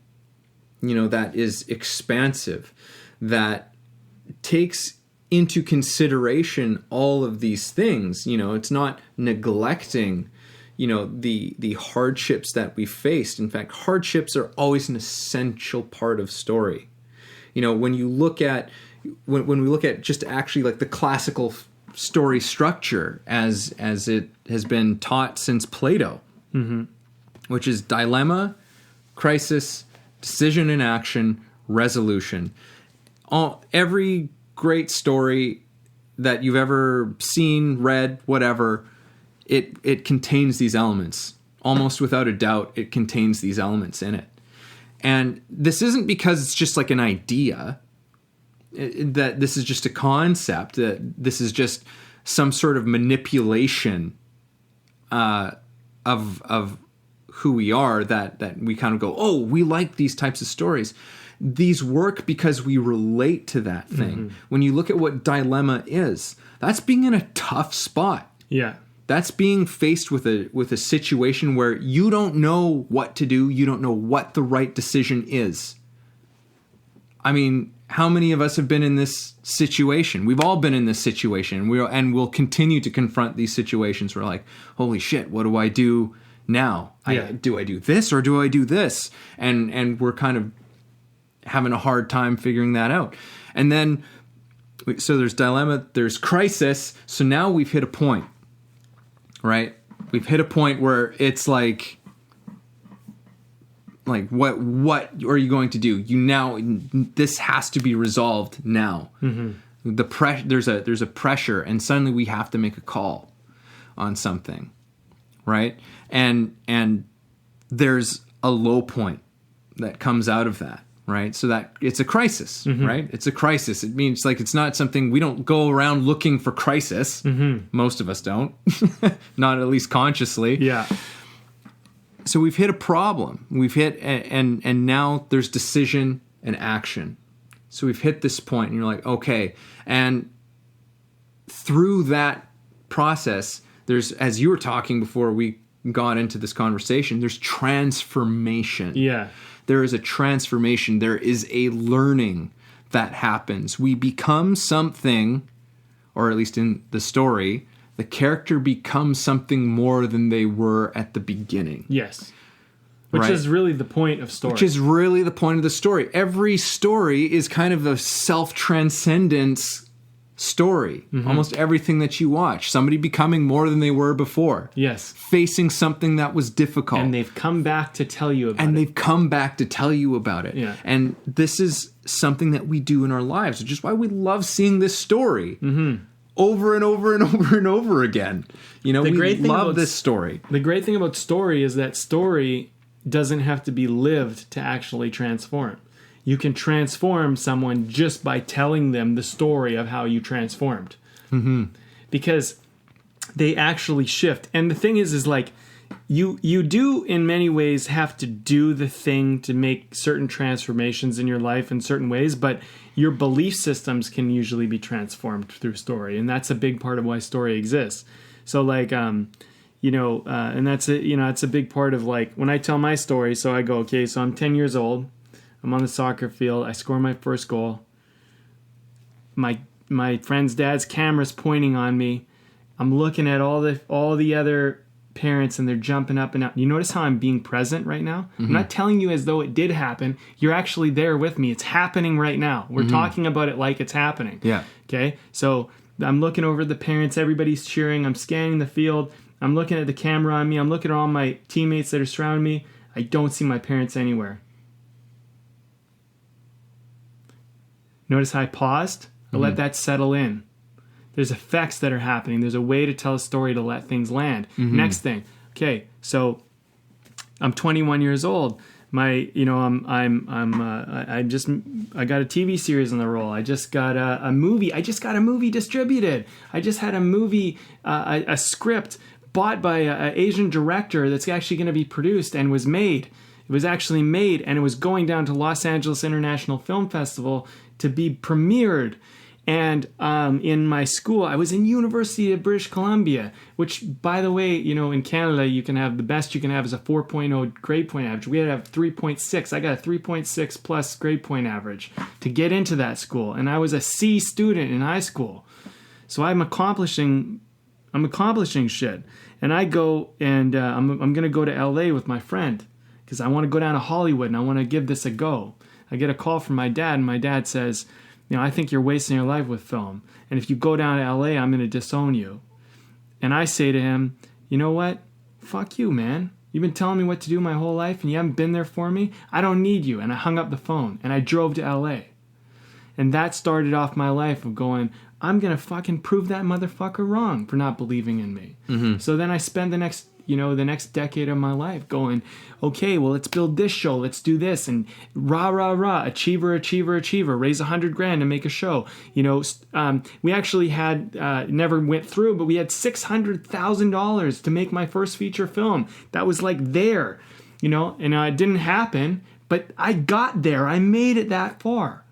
that is expansive, that takes into consideration all of these things. It's not neglecting, the hardships that we faced. In fact, hardships are always an essential part of story. When you look at, when we look at just actually like the classical story structure as it has been taught since Plato, which is dilemma, crisis, decision and action, resolution. Every great story that you've ever seen, read, whatever, it contains these elements. Almost without a doubt, it contains these elements in it. And this isn't because it's just like an idea, that this is just a concept, that this is just some sort of manipulation of who we are, that we kind of go, oh, we like these types of stories. These work because we relate to that thing. When you look at what dilemma is, that's being in a tough spot. Yeah. That's being faced with a situation where you don't know what to do. You don't know what the right decision is. I mean, how many of us have been in this situation? We've all been in this situation. We'll continue to confront these situations. We're like, holy shit, what do I do now? Yeah. Do I do this or do I do this? And we're kind of having a hard time figuring that out. And then, so there's dilemma, there's crisis. So now we've hit a point. Right? We've hit a point where it's like what are you going to do? This has to be resolved now. There's a pressure, and suddenly we have to make a call on something, right? And there's a low point that comes out of that. Right? So that it's a crisis, right? It's a crisis. It means like it's not something, we don't go around looking for crisis. Most of us don't, not at least consciously. Yeah. So we've hit a problem. We've hit, and now there's decision and action. So we've hit this point and you're like, okay. And through that process, there's, as you were talking before we got into this conversation, there's transformation. Yeah. There is a transformation. There is a learning that happens. We become something, or at least in the story, the character becomes something more than they were at the beginning. Yes. Which is really the point of story. Which is really the point of the story. Every story is kind of a self-transcendence story. Almost everything that you watch. Somebody becoming more than they were before. Yes. Facing something that was difficult. And they've come back to tell you about it. And they've come back to tell you about it. Yeah. And this is something that we do in our lives, which is why we love seeing this story over and over and over and over again. We love this story. The great thing about story is that story doesn't have to be lived to actually transform. You can transform someone just by telling them the story of how you transformed. Mm-hmm. Because they actually shift. And the thing is like, you do in many ways have to do the thing to make certain transformations in your life in certain ways, but your belief systems can usually be transformed through story. And that's a big part of why story exists. So like, and that's it's a big part of like when I tell my story. So I go, okay, so I'm 10 years old. I'm on the soccer field. I score my first goal. My friend's dad's camera's pointing on me. I'm looking at all the other parents and they're jumping up and out. You notice how I'm being present right now? Mm-hmm. I'm not telling you as though it did happen. You're actually there with me. It's happening right now. We're talking about it like it's happening. Yeah. Okay? So I'm looking over at the parents. Everybody's cheering. I'm scanning the field. I'm looking at the camera on me. I'm looking at all my teammates that are surrounding me. I don't see my parents anywhere. Notice how I paused? I let that settle in. There's effects that are happening. There's a way to tell a story to let things land. Mm-hmm. Next thing. Okay, so I'm 21 years old. I got a TV series on the roll. I just got a movie. I just got a movie distributed. I just had a movie, a script bought by an Asian director that's actually going to be produced and was made. It was actually made, and it was going down to Los Angeles International Film Festival to be premiered. And in my school, I was in University of British Columbia, which, by the way, in Canada, you can have the best you can have is a 4.0 grade point average. We had to have 3.6. I got a 3.6 plus grade point average to get into that school. And I was a C student in high school. So I'm accomplishing shit. And I go and I'm going to go to LA with my friend because I want to go down to Hollywood and I want to give this a go. I get a call from my dad, and my dad says, I think you're wasting your life with film. And if you go down to LA, I'm going to disown you. And I say to him, you know what? Fuck you, man. You've been telling me what to do my whole life and you haven't been there for me. I don't need you. And I hung up the phone and I drove to LA. And that started off my life of going, I'm going to fucking prove that motherfucker wrong for not believing in me. Mm-hmm. So then I spend the next decade of my life going, okay, well, let's build this show. Let's do this. And rah, rah, rah, achiever, raise $100,000 to make a show. We actually had, never went through, but we had $600,000 to make my first feature film. That was like there, and it didn't happen, but I got there. I made it that far.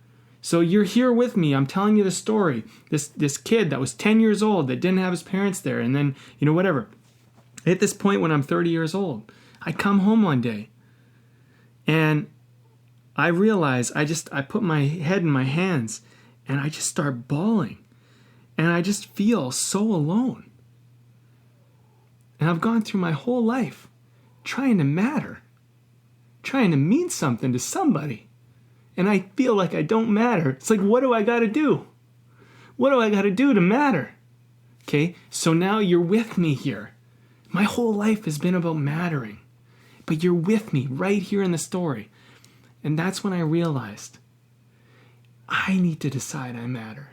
So you're here with me. I'm telling you the story. This kid that was 10 years old that didn't have his parents there. And then, whatever. At this point when I'm 30 years old, I come home one day and I realize I put my head in my hands and I just start bawling and I just feel so alone. And I've gone through my whole life trying to matter, trying to mean something to somebody. And I feel like I don't matter. It's like, what do I got to do? What do I got to do to matter? Okay, so now you're with me here. My whole life has been about mattering, but you're with me right here in the story. And that's when I realized I need to decide I matter.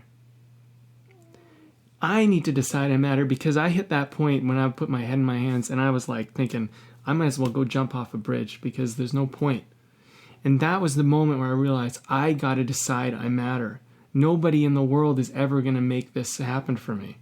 I need to decide I matter because I hit that point when I put my head in my hands and I was like thinking, I might as well go jump off a bridge because there's no point. And that was the moment where I realized I got to decide I matter. Nobody in the world is ever going to make this happen for me.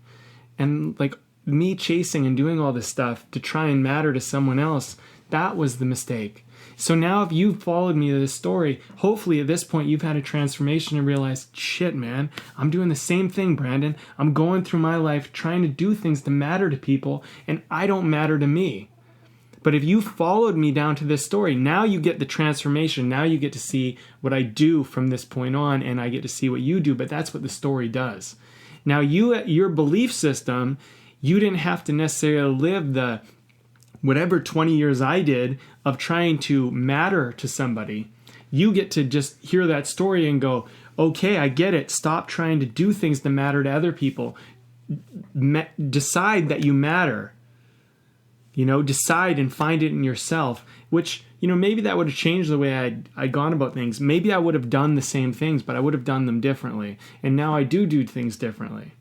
And like, me chasing and doing all this stuff to try and matter to someone else, that was the mistake. So now if you've followed me to this story, hopefully at this point you've had a transformation and realized, shit, man, I'm doing the same thing, Brandon. I'm going through my life trying to do things to matter to people, and I don't matter to me. But if you followed me down to this story, now you get the transformation. Now you get to see what I do from this point on, and I get to see what you do, but that's what the story does. Now your belief system, you didn't have to necessarily live the whatever 20 years I did of trying to matter to somebody. You get to just hear that story and go, okay, I get it. Stop trying to do things to matter to other people. Decide that you matter. Decide and find it in yourself, which, maybe that would have changed the way I'd gone about things. Maybe I would have done the same things, but I would have done them differently. And now I do things differently.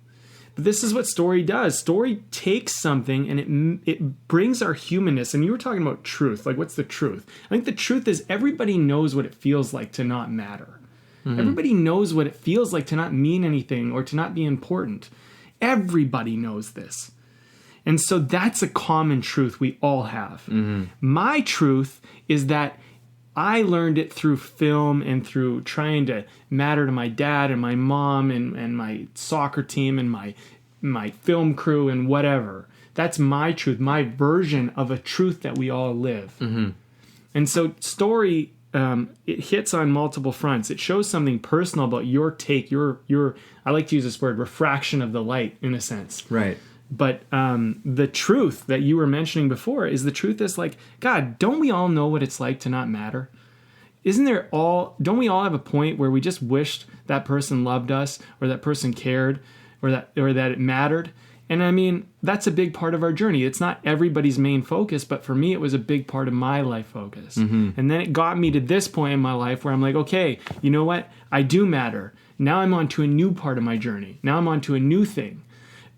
But this is what story does. Story takes something and it brings our humanness. And you were talking about truth. Like, what's the truth? I think the truth is everybody knows what it feels like to not matter. Everybody knows what it feels like to not mean anything or to not be important. Everybody knows this. And so that's a common truth we all have. My truth is that I learned it through film and through trying to matter to my dad and my mom and my soccer team and my film crew and whatever. That's my truth, my version of a truth that we all live. And so story, it hits on multiple fronts. It shows something personal about your take, your I like to use this word, refraction of the light, in a sense. Right. But the truth that you were mentioning before is the truth is like, God, don't we all know what it's like to not matter? Don't we all have a point where we just wished that person loved us or that person cared or that it mattered? And I mean, that's a big part of our journey. It's not everybody's main focus, but for me, it was a big part of my life focus. And then it got me to this point in my life where I'm like, okay, you know what? I do matter. Now I'm on to a new part of my journey. Now I'm on to a new thing.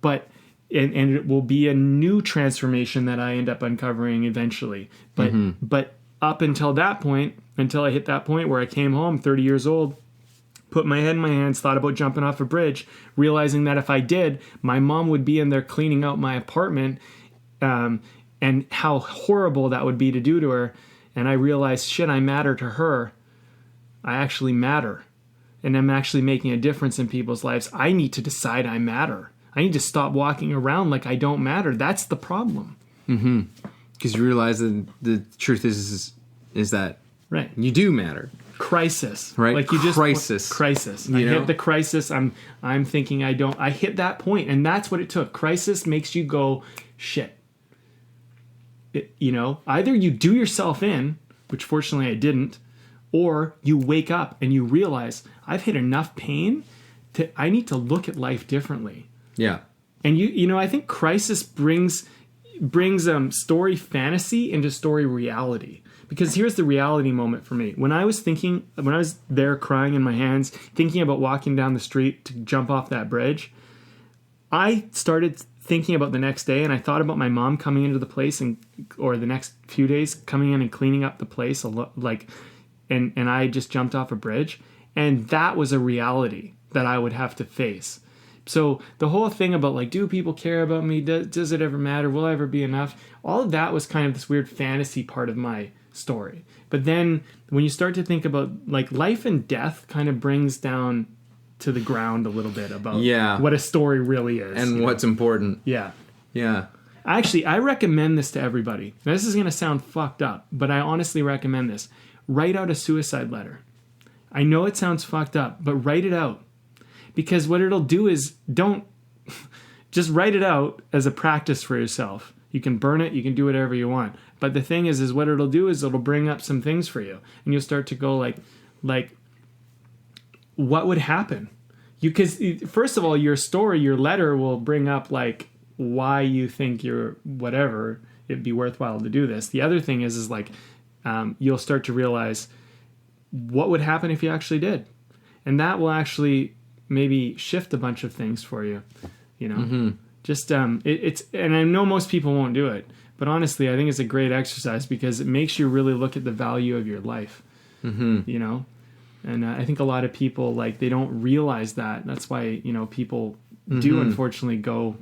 But and it will be a new transformation that I end up uncovering eventually. But up until that point, until I hit that point where I came home 30 years old, put my head in my hands, thought about jumping off a bridge, realizing that if I did, my mom would be in there cleaning out my apartment, and how horrible that would be to do to her. And I realized, shit, I matter to her. I actually matter. And I'm actually making a difference in people's lives. I need to decide I matter. I need to stop walking around like I don't matter. That's the problem. Because you realize that the truth is that right, you do matter. Crisis, right? Like you crisis. I hit the crisis. I'm thinking I don't. I hit that point, and that's what it took. Crisis makes you go, shit. Either you do yourself in, which fortunately I didn't, or you wake up and you realize I've hit enough pain I need to look at life differently. Yeah. And I think crisis brings story fantasy into story reality. Because here's the reality moment for me. When I was there crying in my hands, thinking about walking down the street to jump off that bridge, I started thinking about the next day, and I thought about my mom coming into the place or the next few days coming in and cleaning up the place and I just jumped off a bridge, and that was a reality that I would have to face. So the whole thing about do people care about me? Does it ever matter? Will I ever be enough? All of that was kind of this weird fantasy part of my story. But then when you start to think about life and death, kind of brings down to the ground a little bit about what a story really is and what's important. Yeah. Actually, I recommend this to everybody. Now, this is going to sound fucked up, but I honestly recommend this. Write out a suicide letter. I know it sounds fucked up, but write it out. Because what it'll do is just write it out as a practice for yourself. You can burn it, you can do whatever you want. But the thing is what it'll do is it'll bring up some things for you. And you'll start to go like what would happen? Because first of all, your story, your letter will bring up why you think it'd be worthwhile to do this. The other thing is you'll start to realize what would happen if you actually did. And that will actually maybe shift a bunch of things for you, Just it's and I know most people won't do it, but honestly, I think it's a great exercise because it makes you really look at the value of your life, And I think a lot of people they don't realize that. That's why people do unfortunately go.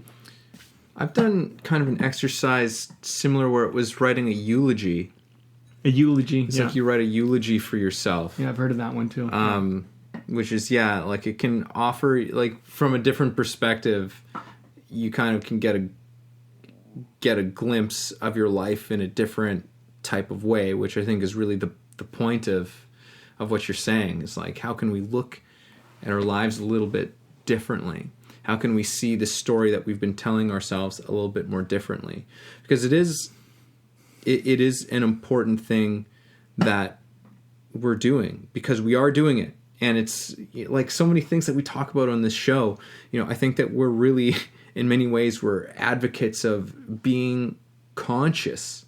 I've done kind of an exercise similar where it was writing a eulogy. A eulogy. It's like you write a eulogy for yourself. Yeah, I've heard of that one too. Which is it can offer from a different perspective, you kind of can get a glimpse of your life in a different type of way, which I think is really the point of what you're saying is how can we look at our lives a little bit differently? How can we see the story that we've been telling ourselves a little bit more differently? Because it is an important thing that we're doing because we are doing it. And it's so many things that we talk about on this show. I think that we're really, in many ways, we're advocates of being conscious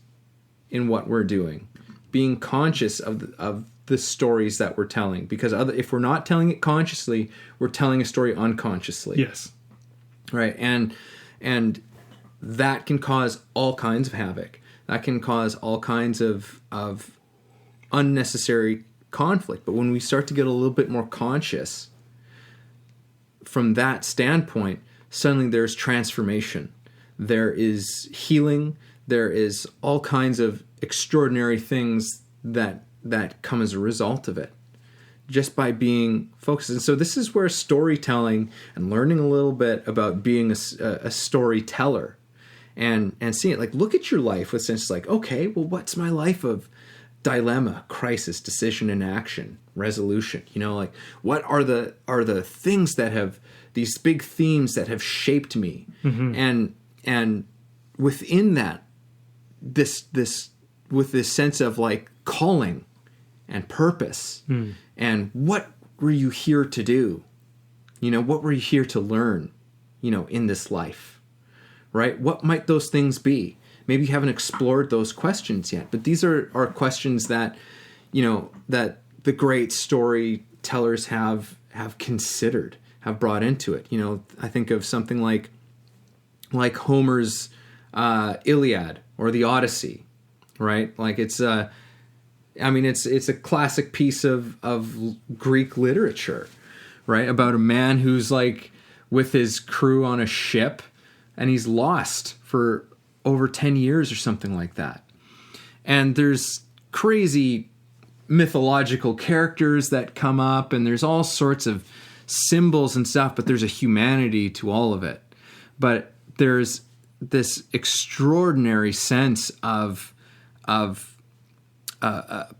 in what we're doing, being conscious of the stories that we're telling. Because if we're not telling it consciously, we're telling a story unconsciously. Yes. right? And that can cause all kinds of havoc. That can cause all kinds of unnecessary conflict. But when we start to get a little bit more conscious from that standpoint, suddenly there's transformation. There is healing. There is all kinds of extraordinary things that come as a result of it, just by being focused. And so this is where storytelling and learning a little bit about being a storyteller and seeing it, like, look at your life with sense like, okay, well, what's my life of dilemma, crisis, decision and action, resolution? Like, what are the things that have these big themes that have shaped me? Mm-hmm. And within that, this with this sense of like calling and purpose, and what were you here to do? What were you here to learn, in this life, right? What might those things be? Maybe you haven't explored those questions yet, but these are questions that, that the great storytellers have considered, have brought into it. I think of something like Homer's Iliad or the Odyssey, right? Like it's a classic piece of Greek literature, right? About a man who's like with his crew on a ship and he's lost for over 10 years or something like that. And there's crazy mythological characters that come up and there's all sorts of symbols and stuff, but there's a humanity to all of it. But there's this extraordinary sense of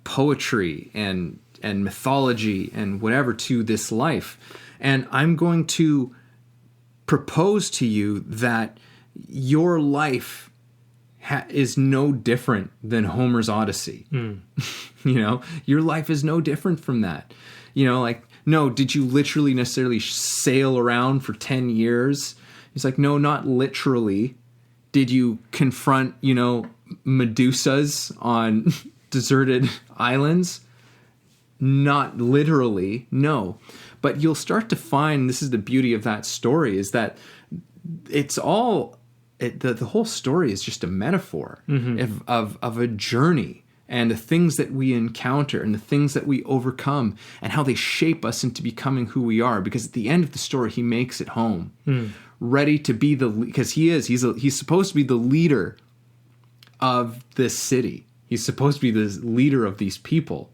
poetry and mythology and whatever to this life. And I'm going to propose to you that your life is no different than Homer's Odyssey. Your life is no different from that. No, did you literally necessarily sail around for 10 years? He's like, no, not literally. Did you confront, Medusas on deserted islands? Not literally, no. But you'll start to find, this is the beauty of that story, is that it's all, the whole story is just a metaphor of a journey and the things that we encounter and the things that we overcome and how they shape us into becoming who we are. Because at the end of the story, he makes it home, ready to be because he's supposed to be the leader of this city. He's supposed to be the leader of these people.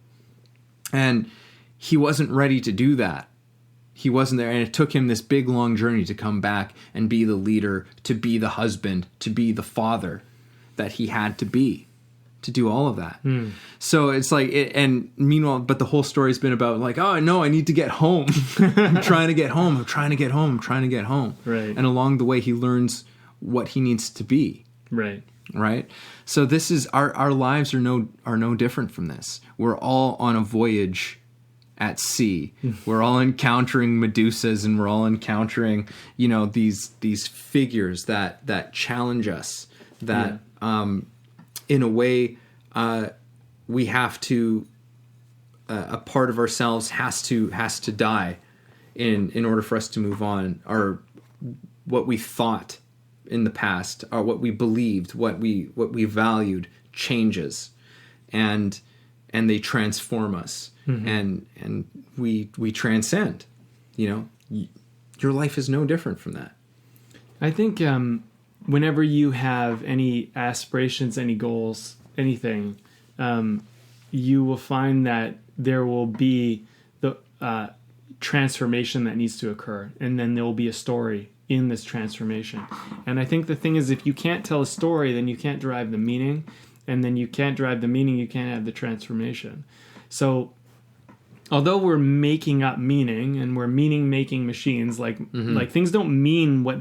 And he wasn't ready to do that. He wasn't there. And it took him this big, long journey to come back and be the leader, to be the husband, to be the father that he had to be, to do all of that. So it's like, and meanwhile, but the whole story's been about like, oh, no, I need to get home. I'm trying to get home. I'm trying to get home. I'm trying to get home. Right. And along the way, he learns what he needs to be. Right. Right. So this is our lives are no different from this. We're all on a voyage at sea. We're all encountering Medusas and we're all encountering, these figures that challenge us, that in a way we have to a part of ourselves has to die in order for us to move on, or what we thought in the past, or what we believed, what we valued changes, and they transform us, and we transcend. Your life is no different from that. I think whenever you have any aspirations, any goals, anything, you will find that there will be the transformation that needs to occur, and then there will be a story in this transformation. And I think the thing is, if you can't tell a story, then you can't derive the meaning, and then you can't derive the meaning, you can't have the transformation. So although we're making up meaning and we're meaning making machines, like things don't mean what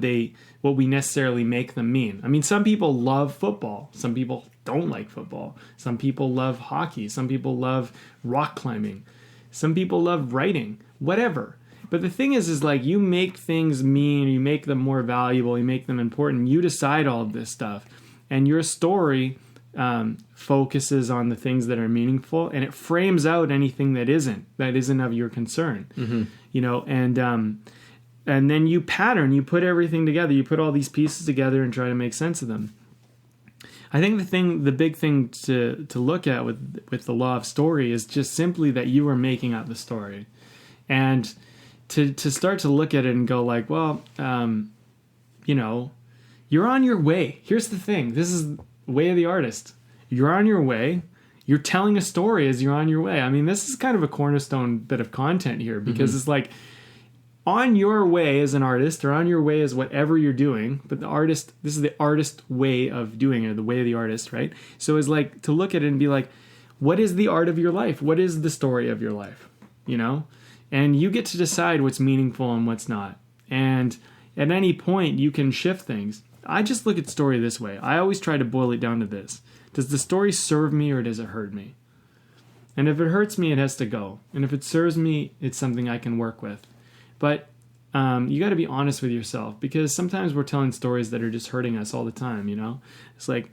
we necessarily make them mean. I mean, some people love football, some people don't like football, some people love hockey, some people love rock climbing, some people love writing, whatever. But the thing is like, you make things mean, you make them more valuable, you make them important, you decide all of this stuff. And your story focuses on the things that are meaningful, and it frames out anything that isn't of your concern. And And then you pattern, you put everything together, you put all these pieces together and try to make sense of them. I think the big thing to look at with the law of story is just simply that you are making up the story. And to start to look at it and go like, well, you're on your way. Here's the thing. This is the way of the artist. You're on your way. You're telling a story as you're on your way. I mean, this is kind of a cornerstone bit of content here because it's like on your way as an artist or on your way as whatever you're doing. But this is the artist way of doing it, the way of the artist, right? So it's like to look at it and be like, what is the art of your life? What is the story of your life? And you get to decide what's meaningful and what's not. And at any point, you can shift things. I just look at story this way. I always try to boil it down to this. Does the story serve me or does it hurt me? And if it hurts me, it has to go. And if it serves me, it's something I can work with. But you got to be honest with yourself because sometimes we're telling stories that are just hurting us all the time, It's like,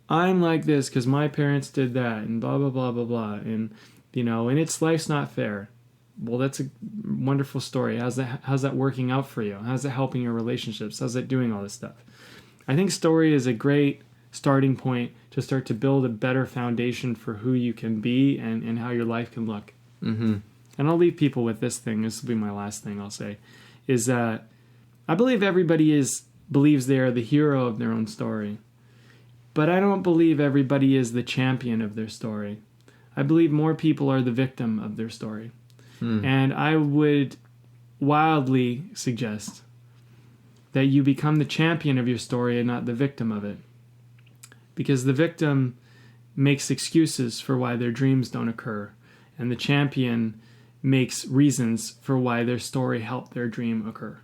I'm like this because my parents did that and blah, blah, blah, blah, blah. And, and life's not fair. Well, that's a wonderful story. How's that working out for you? How's it helping your relationships? How's it doing all this stuff? I think story is a great starting point to start to build a better foundation for who you can be and how your life can look. Mm-hmm. And I'll leave people with this thing. This will be my last thing I'll say, is that I believe everybody believes they are the hero of their own story. But I don't believe everybody is the champion of their story. I believe more people are the victim of their story. And I would wildly suggest that you become the champion of your story and not the victim of it. Because the victim makes excuses for why their dreams don't occur. And the champion makes reasons for why their story helped their dream occur.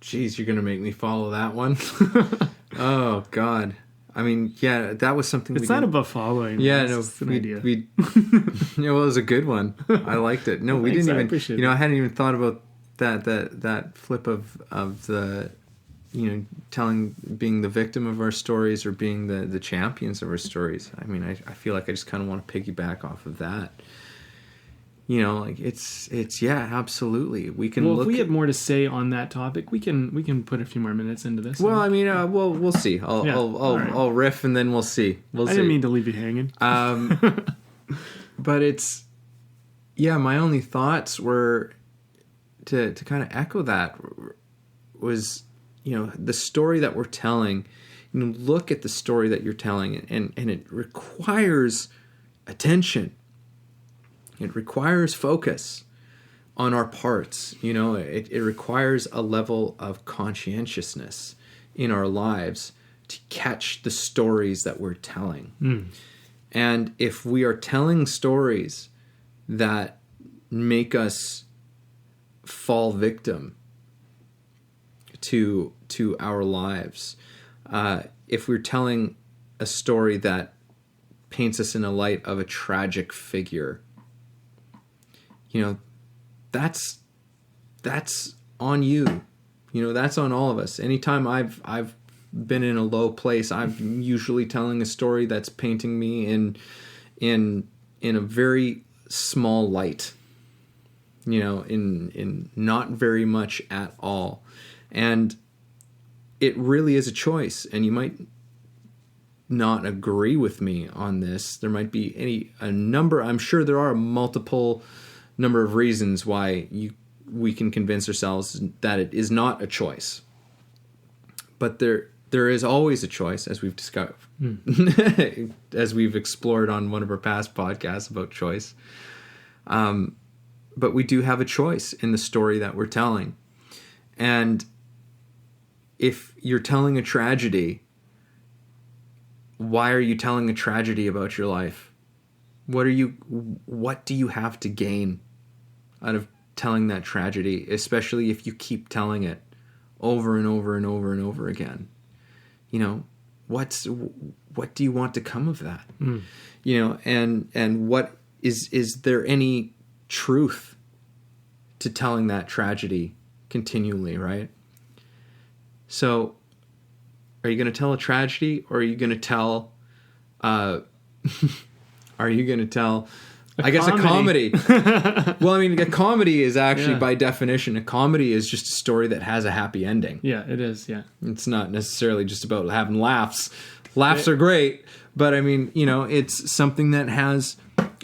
Jeez, you're going to make me follow that one? Oh, God. I mean, yeah, that was something it's not about following. Yeah, it's no, just an idea. Well, it was a good one. I liked it. No, we didn't even, I hadn't even thought about that flip of the, being the victim of our stories or being the champions of our stories. I mean, I feel like I just kind of want to piggyback off of that. It's yeah, absolutely. We can. Well, if we have more to say on that topic, we can put a few more minutes into this. Well, I mean, we'll see. I'll riff and then we'll see. I didn't mean to leave you hanging. But it's, yeah. My only thoughts were to kind of echo that was, the story that we're telling. Look at the story that you're telling, and it requires attention. It requires focus on our parts. It requires a level of conscientiousness in our lives to catch the stories that we're telling. And if we are telling stories that make us fall victim to our lives, if we're telling a story that paints us in a light of a tragic figure, that's on you. That's on all of us. Anytime I've been in a low place, I'm usually telling a story that's painting me in a very small light. In not very much at all. And it really is a choice. And you might not agree with me on this. There might be a number. I'm sure there are multiple number of reasons why we can convince ourselves that it is not a choice. But there is always a choice, as we've discovered, as we've explored on one of our past podcasts about choice. But we do have a choice in the story that we're telling. And if you're telling a tragedy, why are you telling a tragedy about your life? What do you have to gain out of telling that tragedy, especially if you keep telling it over and over and over and over again? What do you want to come of that? And what is there any truth to telling that tragedy continually, right? So are you going to tell a tragedy, or are you going to tell I guess a comedy. Well, I mean, a comedy is actually, by definition, a comedy is just a story that has a happy ending. Yeah, it is, yeah. It's not necessarily just about having laughs. Laughs are great, but I mean, it's something that has...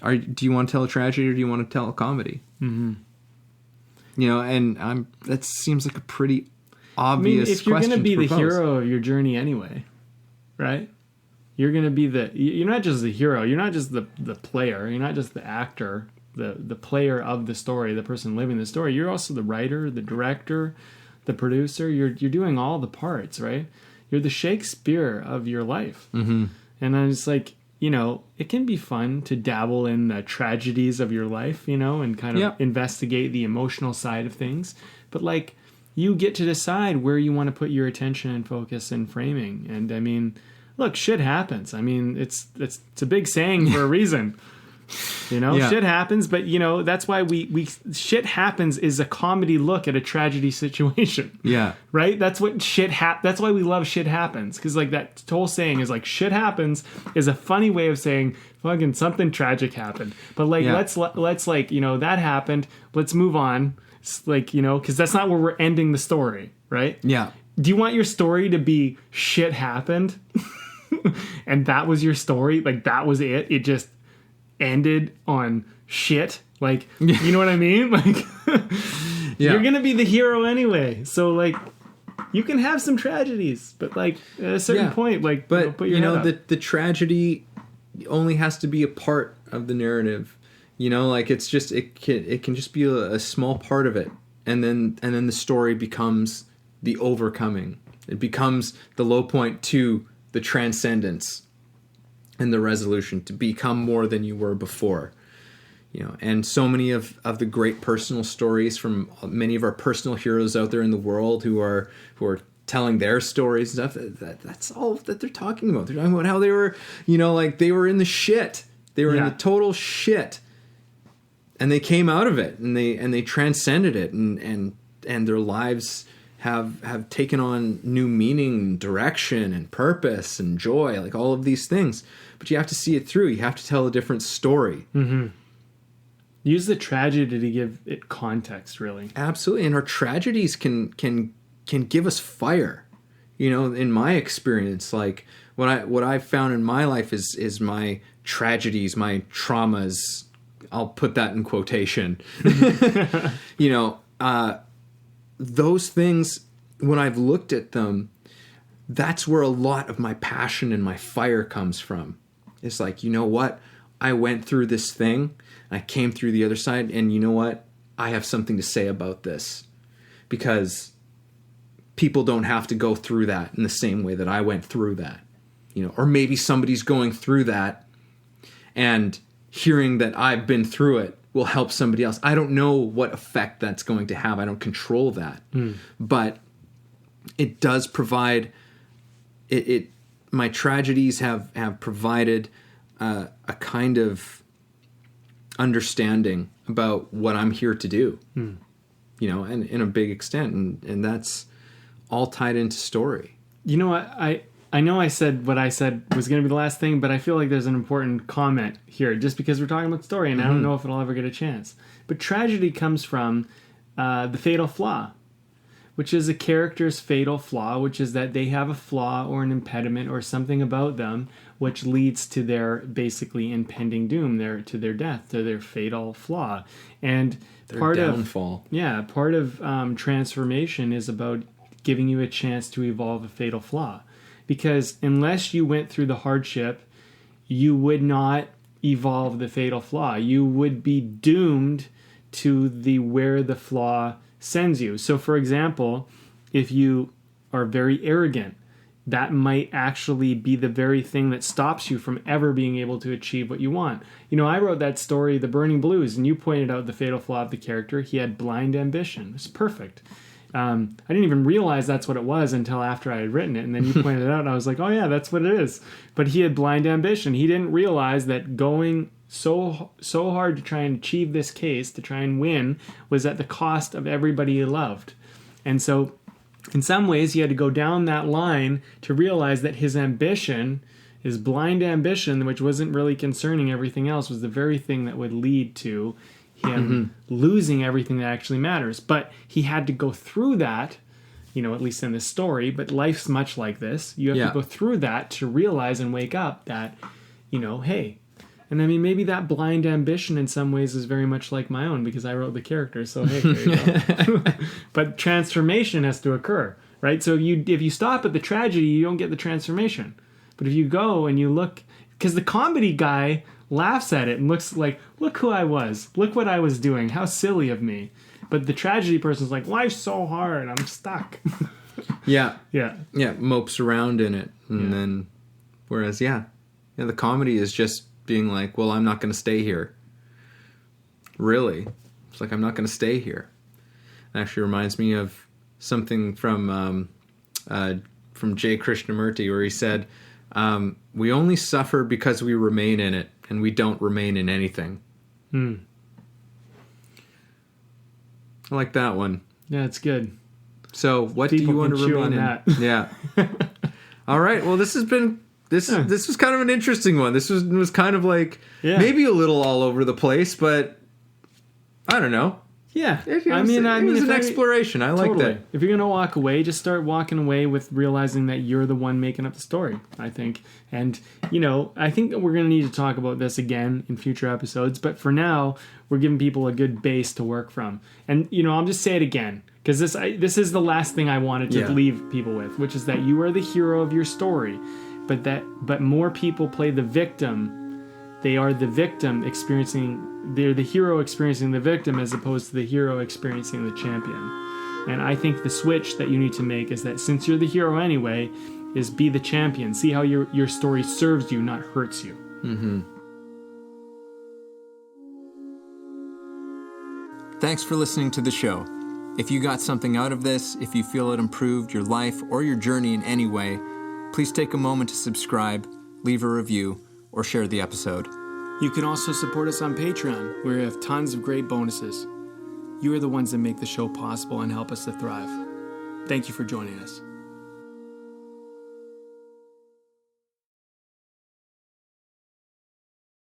do you want to tell a tragedy or do you want to tell a comedy? Mm-hmm. And that seems like a pretty obvious question. If you're going to be the hero of your journey anyway, right? You're going to be you're not just the hero. You're not just the player. You're not just the actor, the player of the story, the person living the story. You're also the writer, the director, the producer. You're doing all the parts, right? You're the Shakespeare of your life. Mm-hmm. And I was like, it can be fun to dabble in the tragedies of your life, and kind of investigate the emotional side of things. But like, you get to decide where you want to put your attention and focus and framing. And I mean, look, shit happens. I mean, it's a big saying for a reason. Shit happens, but that's why we shit happens is a comedy look at a tragedy situation. Yeah. Right? That's what that's why we love shit happens. Cause like that whole saying is like shit happens is a funny way of saying fucking something tragic happened. But like, let's like, that happened. Let's move on. It's like, cause that's not where we're ending the story. Right? Yeah. Do you want your story to be shit happened? And that was your story? Like that was it? It just ended on shit, like you know what I mean? Like you're gonna be the hero anyway, so like you can have some tragedies, but like at a certain point, like but put your head up. The tragedy only has to be a part of the narrative, like it's just it can just be a small part of it, and then the story becomes the overcoming. It becomes the low point to the transcendence and the resolution to become more than you were before. And so many of the great personal stories from many of our personal heroes out there in the world who are telling their stories and stuff, that's all that they're talking about. They're talking about how they were, like they were in the shit. They were in the total shit. And they came out of it and they transcended it and their lives have taken on new meaning, direction, and purpose, and joy, like all of these things. But you have to see it through. You have to tell a different story. Mm-hmm. Use the tragedy to give it context, really. Absolutely, and our tragedies can give us fire. In my experience, like what I've found in my life is my tragedies, my traumas. I'll put that in quotation. Those things, when I've looked at them, that's where a lot of my passion and my fire comes from. It's like, you know what? I went through this thing, I came through the other side, and you know what? I have something to say about this. Because people don't have to go through that in the same way that I went through that. Or maybe somebody's going through that, and hearing that I've been through it will help somebody else. I don't know what effect that's going to have. I don't control that. But it does provide... my tragedies have provided a kind of understanding about what I'm here to do. And in a big extent. And that's all tied into story. I know I said what I said was going to be the last thing, but I feel like there's an important comment here just because we're talking about story, and I don't know if it'll ever get a chance. But tragedy comes from the fatal flaw, which is a character's fatal flaw, which is that they have a flaw or an impediment or something about them which leads to their basically impending doom, to their death, to their fatal flaw. And their downfall. Part of transformation is about giving you a chance to evolve a fatal flaw. Because unless you went through the hardship, you would not evolve the fatal flaw. You would be doomed to where the flaw sends you. So, for example, if you are very arrogant, that might actually be the very thing that stops you from ever being able to achieve what you want. I wrote that story, The Burning Blues, and you pointed out the fatal flaw of the character. He had blind ambition. It's perfect. I didn't even realize that's what it was until after I had written it, and then you pointed it out, and I was like, oh yeah, that's what it is. But he had blind ambition. He didn't realize that going so hard to try and achieve this case, to try and win, was at the cost of everybody he loved. And so, in some ways, he had to go down that line to realize that his ambition His blind ambition, which wasn't really concerning everything else, was the very thing that would lead to him losing everything that actually matters. But he had to go through that, at least in this story, but life's much like this. You have to go through that to realize and wake up that, hey. And I mean, maybe that blind ambition in some ways is very much like my own because I wrote the character. So, hey, there you go. But transformation has to occur, right? So if you stop at the tragedy, you don't get the transformation. But if you go and you look, because the comedy guy laughs at it and looks like, look who I was. Look what I was doing. How silly of me. But the tragedy person's like, life's so hard. I'm stuck. Yeah. Yeah. Yeah. Mopes around in it. And then, whereas, the comedy is just being like, well, I'm not going to stay here. Really? It's like, I'm not going to stay here. It actually reminds me of something from J. Krishnamurti where he said, we only suffer because we remain in it, and we don't remain in anything. I like that one. Yeah, it's good. So what do you want to remain in? That. Yeah. All right. Well, this has been... This was kind of an interesting one. This was kind of like maybe a little all over the place, but I don't know. Yeah, it was an exploration. I like that. If you're gonna walk away, just start walking away with realizing that you're the one making up the story. I think, and I think that we're gonna need to talk about this again in future episodes. But for now, we're giving people a good base to work from. And I'll just say it again because this is the last thing I wanted to leave people with, which is that you are the hero of your story. But more people play the victim. They are the victim they're the hero experiencing the victim as opposed to the hero experiencing the champion. And I think the switch that you need to make is that since you're the hero anyway, is be the champion. See how your story serves you, not hurts you. Thanks for listening to the show. If you got something out of this, if you feel it improved your life or your journey in any way, please take a moment to subscribe, leave a review, or share the episode. You can also support us on Patreon, where we have tons of great bonuses. You are the ones that make the show possible and help us to thrive. Thank you for joining us.